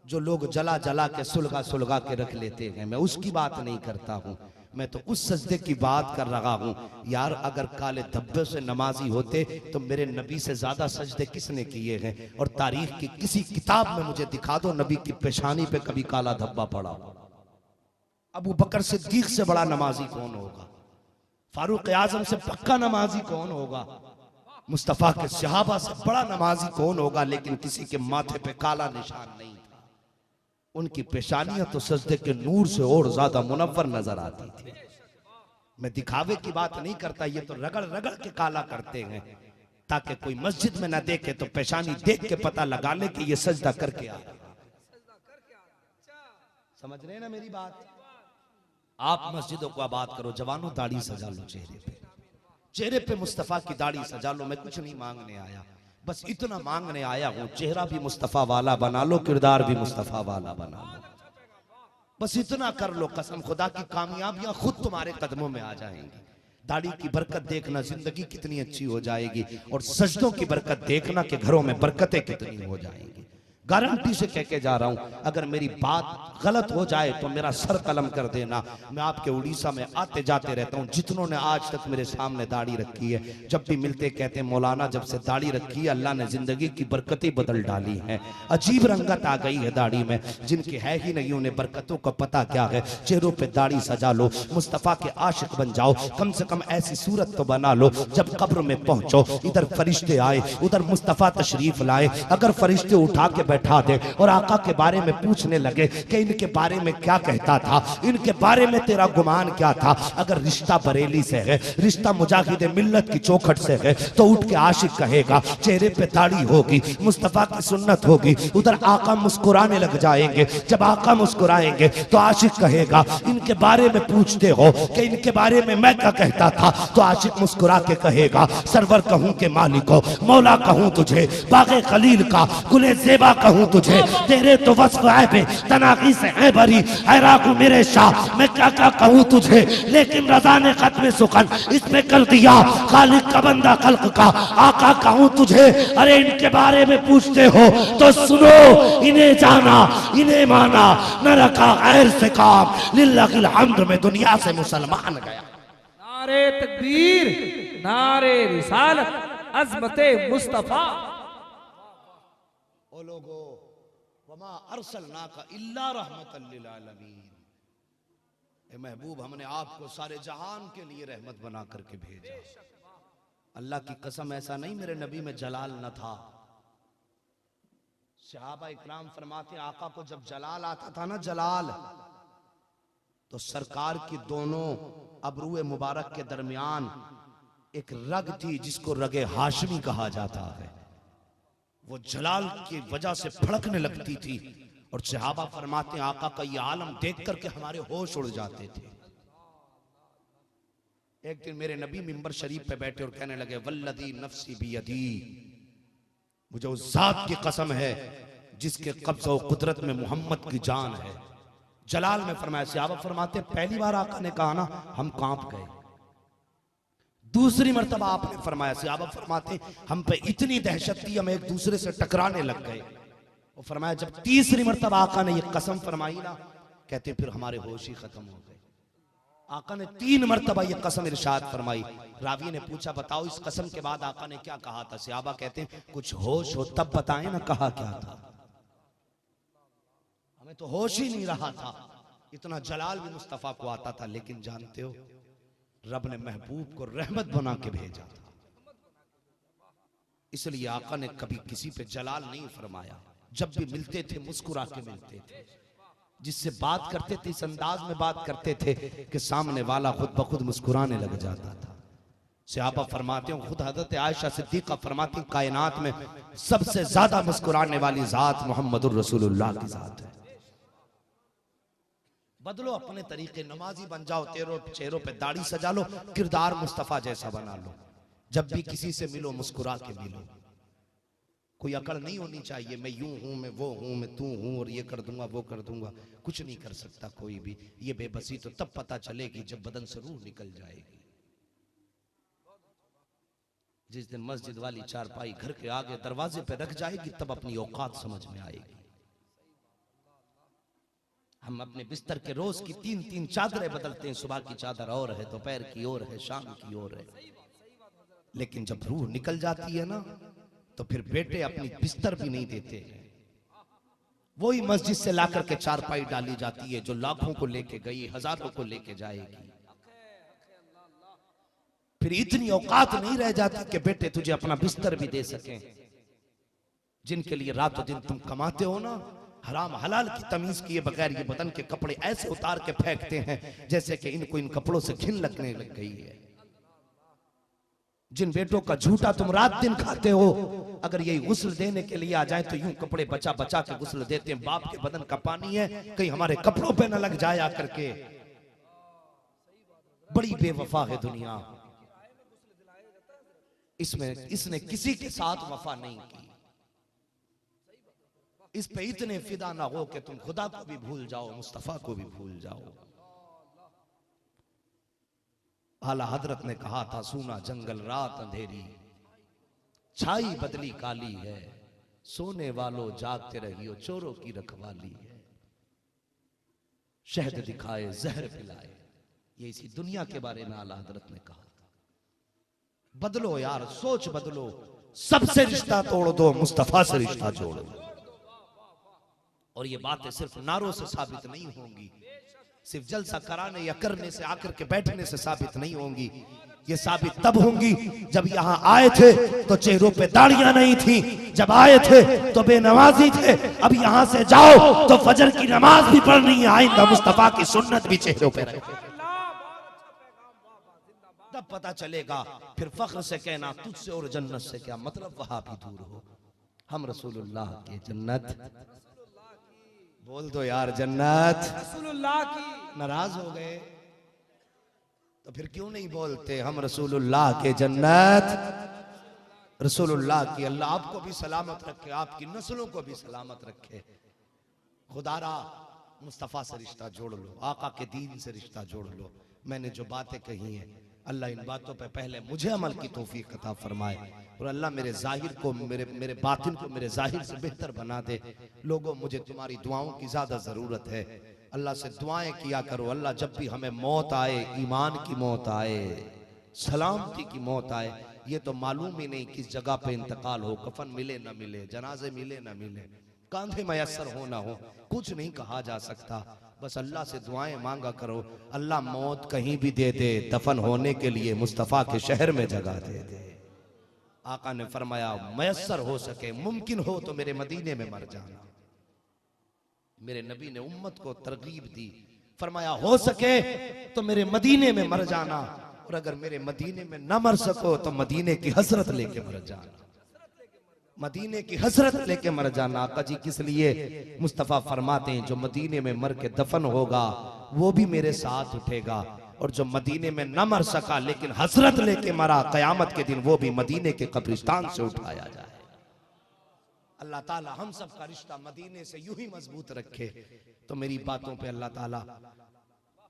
जो लोग जला जला के सुलगा सुलगा के रख लेते हैं, मैं उसकी बात नहीं करता हूं। मैं तो उस सजदे की बात कर रहा हूं। यार अगर काले धब्बे से नमाजी होते तो मेरे नबी से ज्यादा सजदे किसने किए हैं? और तारीख की किसी किताब में मुझे दिखा दो नबी की पेशानी पे कभी काला धब्बा पड़ा। अबू बकर सिद्दीक से बड़ा नमाजी कौन होगा? फारूक आजम से पक्का नमाजी कौन होगा? मुस्तफा के सहाबा से बड़ा नमाजी कौन होगा? लेकिन किसी के माथे पे काला निशान नहीं था। उनकी पेशानियां तो सजदे के नूर से और ज्यादा मुनव्वर नजर आती थी। मैं दिखावे की बात नहीं करता, ये तो रगड़ रगड़ के काला करते हैं ताकि कोई मस्जिद में ना देखे तो पेशानी देख के पता लगा ले कि ये सजदा करके आ रहा। समझ रहे हैं ना मेरी बात? आप मस्जिदों को आबाद करो, जवानों दाढ़ी सजा लो, चेहरे पे मुस्तफा की दाढ़ी सजा लो। मैं कुछ नहीं मांगने आया, बस इतना मांगने आया हूं, चेहरा भी मुस्तफा वाला बना लो, किरदार भी मुस्तफा वाला बना लो। बस इतना कर लो, कसम खुदा की कामयाबियां खुद तुम्हारे कदमों में आ जाएंगी। दाढ़ी की बरकत देखना जिंदगी कितनी अच्छी हो जाएगी, और सजदों की बरकत देखना कि घरों में बरकतें कितनी हो जाएंगी। गारंटी से कह के जा रहा हूं, अगर मेरी बात गलत हो जाए तो मेरा सर कलम कर देना। मैं आपके उड़ीसा में आते जाते रहता हूं, जितनों ने आज तक मेरे सामने दाढ़ी रखी है, जब भी मिलते कहते हैं मौलाना जब से दाढ़ी रखी है अल्लाह ने जिंदगी की बरकतें बदल डाली हैं, अजीब रंगत आ गई है दाढ़ी में। जिनके है ही नहीं उन्हें बरकतों का पता क्या है। चेहरों पे दाढ़ी सजा लो, मुस्तफा के आशिक बन जाओ, कम से कम ऐसी सूरत तो बना लो जब कब्र में पहुंचो इधर फरिश्ते आए, उधर मुस्तफा तशरीफ लाए। अगर फरिश्ते उठा के बैठा दे और आका के बारे में पूछने लगे कि इनके बारे में क्या कहता था, इनके बारे में तेरा गुमान क्या था। अगर रिश्ता बरेली से है, रिश्ता मुजाहिद मिल्लत की चौखट से है, तो उठ के आशिक कहेगा, चेहरे पे दाढ़ी होगी, मुस्तफा की सुन्नत होगी, उधर आका मुस्कुराने लग जाएंगे। जब आका मुस्कुराएंगे तो आशिक कहेगा, इनके बारे में पूछते हो कि इनके बारे में मैं क्या कहता था, तो आशिक मुस्कुरा के कहेगा, सरवर कहूं के मालिको, मौला कहूं तुझे, बागे खलील का गुले जेबा कहूं तुझे, तेरे तो वस्फ ऐबे तनाकी से है भरी, हैराकू मेरे शाह, मैं क्या क्या कहूं तुझे, लेकिन रजा ने खत्म सुखन इस पे कर दिया, खालिक का बंदा खल्क का आका कहूं तुझे। अरे इनके बारे में पूछते हो तो सुनो, इन्हें जाना, इन्हें माना, न रखा गैर से काम, लिल्लाहिल हम्द में दुनिया से मुसलमान गया। नारे तकबीर, नारे रिसालत, अज़मते मुस्तफा। ओ लोगो, वमा अरसलनाका इल्ला रहमतल लिल आलमीन। ए महबूब, हमने आपको सारे जहान के लिए रहमत बना करके भेजा। अल्लाह की कसम, ऐसा नहीं मेरे नबी में जलाल न था। सहाबा इकराम फरमाते, आका को जब जलाल आता था ना, जलाल, तो सरकार की दोनों अबरूए मुबारक के दरमियान एक रग थी जिसको रगे हाशमी कहा जाता है। वो जलाल की वजह से फड़कने लगती थी और सहाबा फरमाते हैं, आका का ये आलम देख करके हमारे होश उड़ जाते थे। एक दिन मेरे नबी मिंबर शरीफ पे बैठे और कहने लगे, वल्लदी नफ्सी बियदी, मुझे उस जात की कसम है जिसके कब्ज़ और कुदरत में मोहम्मद की जान है। जलाल में फरमाया, सहाबा फरमाते, पहली बार आका ने कहा ना, हम कांप गए। दूसरी मर्तबा आपने फरमाया, सहाबा फरमाते, हम पे इतनी दहशत थी, हम एक दूसरे से टकराने लग गए। और फरमाया, जब तीसरी मर्तबा आका ने ये कसम फरमाई ना, कहते फिर हमारे होश ही खत्म हो गए। आका ने 3 मर्तबा ये कसम इरशाद फरमाई। रावी ने पूछा, बताओ इस कसम के बाद आका ने क्या कहा था? सहाबा कहते हैं, कुछ होश हो तब बताएं ना, कहा क्या था? हमें तो होश ही नहीं रहा था। इतना जलाल भी मुस्तफा को आता था, लेकिन जानते हो, रब ने महबूब को रहमत बना के भेजा था। इसलिए आका ने कभी किसी पे जलाल नहीं फरमाया। जब भी मिलते थे मुस्कुरा के मिलते थे, जिससे बात करते थे इस अंदाज में बात करते थे कि सामने वाला खुद ब खुद मुस्कुराने लग जाता था। सहाबा फरमाते हो, खुद हजरत आयशा सिद्दीका फरमाती, कायनात में सबसे ज्यादा मुस्कुराने वाली जात मोहम्मदुर रसूलुल्लाह की जात है। बदलो अपने तरीके, नमाजी बन जाओ, तेरे चेहरों पे दाढ़ी सजा लो, किरदार मुस्तफा जैसा बना लो। जब भी किसी से मिलो मुस्कुरा के मिलो। कोई अकड़ नहीं होनी चाहिए, मैं यूं हूं, मैं वो हूं, मैं तू हूं और ये कर दूंगा वो कर दूंगा। कुछ नहीं कर सकता कोई भी। ये बेबसी तो तब पता चलेगी जब बदन से रूह निकल जाएगी। जिस दिन मस्जिद वाली चारपाई घर के आगे दरवाजे पे रख जाएगी, तब अपनी औकात समझ में आएगी। हम अपने बिस्तर के रोज की 3-3 चादरें बदलते हैं। सुबह की चादर और है, दोपहर की और है, शाम की और है। लेकिन जब रूह निकल जाती है ना, तो फिर बेटे अपनी बिस्तर भी नहीं देते। वही मस्जिद से लाकर के चारपाई डाली जाती है जो लाखों को लेके गई, हजारों को लेके जाएगी। फिर इतनी औकात नहीं रह जाती कि बेटे तुझे अपना बिस्तर भी दे सकें। जिनके लिए रातों दिन तुम कमाते हो ना, हराम हलाल की तमीज किए बगैर ये बदन के कपड़े ऐसे उतार के फेंकते हैं जैसे कि इनको इन कपड़ों से घिन लगने लग गई है। जिन बेटों का झूठा तुम रात दिन खाते हो, अगर यही गुस्ल देने के लिए आ जाए तो यूं कपड़े बचा बचा के गुस्ल देते हैं। बाप के बदन का पानी है, कहीं हमारे कपड़ों पे न लग जाए आकर के। बड़ी बेवफा है दुनिया। इसमें इसने किसी के साथ वफा नहीं की। इस पे इतने फिदा ना हो कि तुम खुदा को भी भूल जाओ, मुस्तफा को भी भूल जाओ। आला हजरत ने कहा था, सूना जंगल रात अंधेरी, छाई बदली काली है, सोने वालों जागते रहियो, चोरों की रखवाली है। शहद दिखाए जहर पिलाए, ये इसी दुनिया के बारे में आला हजरत ने कहा था। बदलो यार, सोच बदलो। सबसे रिश्ता तोड़ दो, मुस्तफा से रिश्ता जोड़ दो। और ये बातें सिर्फ नारों से साबित नहीं होंगी, सिर्फ जलसा कराने या करने से, आकर के बैठने से साबित नहीं होंगी। ये साबित तब होंगी जब यहाँ आए थे तो चेहरों पे दाढ़ियां नहीं थी, जब आए थे तो बेनमाजी थे, अब यहाँ से जाओ तो फजर की नमाज भी पढ़नी है, आइंदा मुस्तफा की सुन्नत भी चेहरों पे रहे। तब पता चलेगा, फिर फख्र से कहना तुझसे और जन्नत से क्या मतलब, वहां भी दूर हो। हम रसूलुल्लाह के जन्नत, बोल दो यार जन्नत रसूलुल्लाह की। नाराज हो गए तो फिर क्यों नहीं बोलते हम रसूलुल्लाह के जन्नत, रसूलुल्लाह की। अल्लाह आपको भी सलामत रखे, आपकी नस्लों को भी सलामत रखे। खुदारा मुस्तफ़ा से रिश्ता जोड़ लो, आका के दीन से रिश्ता जोड़ लो। मैंने जो बातें कही हैं अल्लाह इन बातों पे पहले मुझे अमल की तौफीक अता फरमाए, और अल्लाह मेरे जाहिर को, मेरे बातिन को मेरे जाहिर से बेहतर बना दे। लोगों, मुझे तुम्हारी दुआओं की ज्यादा जरूरत है। अल्लाह से दुआएं किया करो। अल्लाह जब भी हमें मौत आए, ईमान की मौत आए, सलामती की मौत आए, ये तो मालूम ही नहीं किस जगह पे इंतकाल हो, कफन मिले ना मिले, जनाजे मिले ना मिले, कांधे मयसर हो ना हो, कुछ नहीं कहा जा सकता। बस अल्लाह से दुआएं मांगा करो। अल्लाह मौत कहीं भी दे दे, दफन होने के लिए मुस्तफ़ा के शहर में जगह दे दे। आका ने फरमाया मयसर हो सके, मुमकिन हो तो मेरे मदीने में मर जाना। मेरे नबी ने उम्मत को तरगीब दी, फरमाया हो सके तो मेरे मदीने में मर जाना, और अगर मेरे मदीने में न मर सको तो मदीने की हसरत लेके मर जाना, मदीने की हसरत लेके मर जाना। आका जी किस लिए? मुस्तफ़ा फरमाते हैं जो मदीने में मर के दफन होगा वो भी मेरे साथ उठेगा, और जो मदीने में न मर सका लेकिन हसरत लेके मरा, कयामत के दिन वो भी मदीने के कब्रिस्तान से उठाया जाए। अल्लाह ताला हम सब का रिश्ता मदीने से यूं ही मजबूत रखे। तो मेरी बातों पे अल्लाह ताला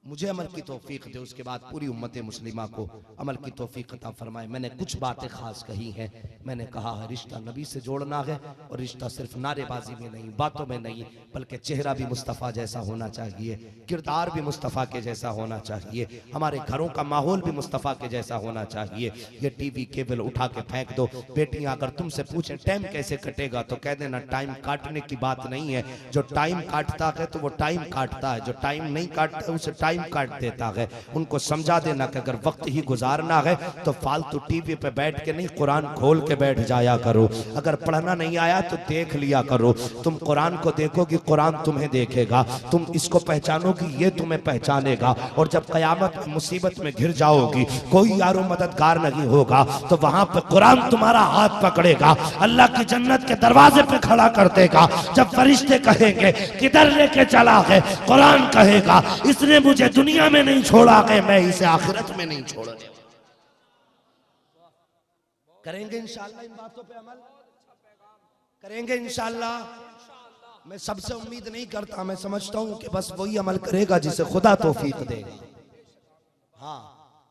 मुझे अमल की तौफीक दे, उसके बाद पूरी उम्मत मुस्लिमा को अमल की तौफीक अता फरमाए। मैंने कुछ बातें खास कही हैं। मैंने कहा है रिश्ता नबी से जोड़ना है, और रिश्ता सिर्फ नारेबाजी में नहीं, बातों में नहीं, बल्कि चेहरा भी मुस्तफ़ा जैसा होना चाहिए, किरदार भी मुस्तफ़ा के जैसा होना चाहिए, हमारे घरों का माहौल भी मुस्तफ़ा के जैसा होना चाहिए। ये टीवी केबल उठा के फेंक दो। बेटियां अगर तुमसे पूछें टाइम कैसे कटेगा तो कह देना टाइम काटने की बात नहीं है, जो टाइम काटता है तो वो टाइम काटता है, जो टाइम नहीं काटता उसे टाइम काट देता है। उनको समझा देना कि अगर वक्त ही गुजारना है तो फालतू टीवी पे बैठ के नहीं, कुरान खोल के बैठ जाया करो। अगर पढ़ना नहीं आया तो देख लिया करो। तुम कुरान को देखोगी, कुरान तुम्हें देखेगा। तुम इसको पहचानोगी, ये तुम्हें पहचानेगा। और जब कयामत मुसीबत में घिर जाओगी, कोई यारो मददगार नहीं होगा, तो वहां पे कुरान तुम्हारा हाथ पकड़ेगा, अल्लाह की जन्नत के दरवाजे पे खड़ा कर देगा। जब फरिश्ते कहेंगे किधर लेके चला है, कुरान कहेगा इसने मुझे दुनिया में नहीं छोड़ा है, मैं इसे आखिरत में नहीं छोड़ने। करेंगे इंशाअल्लाह, इन बातों पे अमल करेंगे इंशाअल्लाह। मैं सबसे उम्मीद नहीं करता, मैं समझता हूं कि बस वही अमल करेगा जिसे खुदा तौफीक देगा। हाँ,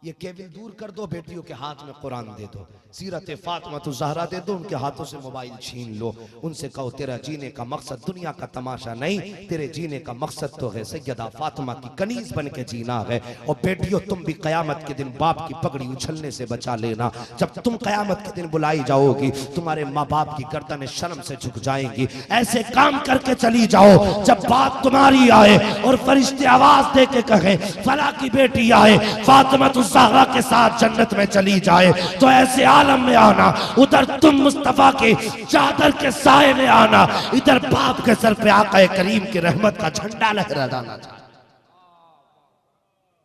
ये केबल दूर कर दो, बेटियों के हाथ में कुरान दे दो, सीरत फातिमा तो ज़हरा दे दो, उनके हाथों से मोबाइल छीन लो। उनसे कहो तेरा जीने का मकसद दुनिया का तमाशा नहीं, तेरे जीने का मकसद तो है सैयदा फातिमा की कनीज बन के जीना है। और बेटियों तुम भी कयामत के दिन बाप की पगड़ी उछलने से बचा लेना। जब तुम कयामत के दिन बुलाई जाओगी, तुम्हारे माँ बाप की गर्दनें शर्म से झुक जाएंगी। ऐसे काम करके चली जाओ जब बात तुम्हारी आए और फरिश्ते आवाज दे के कहे फला की बेटी आए, फातिमा तो ज़हरा के साथ जन्नत में चली जाए, तो ऐसे आलम में आना, उधर तुम मुस्तफा के चादर के साए में आना, इधर बाप के सर पे आका करीम की रहमत का झंडा लहराना चाहिए।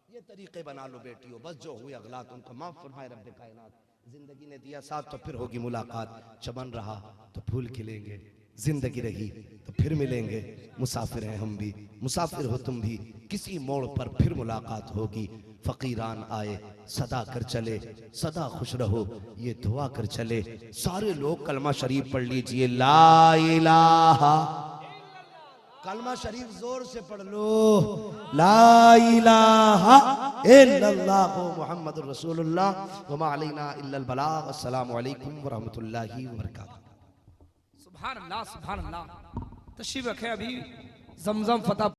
ये तरीके बना लो बेटियों। बस जो हुए अगलात उनको माफ फरमाए रब्बे कायनात। जिंदगी ने दिया साथ तो फिर होगी मुलाकात, चमन रहा तो फूल खिलेंगे, जिंदगी रही तो फिर मिलेंगे। मुसाफिर हैं हम भी, मुसाफिर हो तुम भी, किसी मोड़ पर फिर मुलाकात होगी। फकीरान आए सदा कर चले, सदा खुश रहो ये दुआ कर चले। सारे लोग कलमा शरीफ पढ़ लीजिए, ला इलाहा, कलमा शरीफ जोर से पढ़ लो, ला इलाहा इल्लल्लाह मुहम्मदुर रसूलुल्लाह व मा अलैना इल्लल बलाग। अस्सलामु अलैकुम व रहमतुल्लाहि व बरकातहू। सुभान अल्लाह, सुभान अल्लाह। तशरीफ रखे, अभी जमजम फतह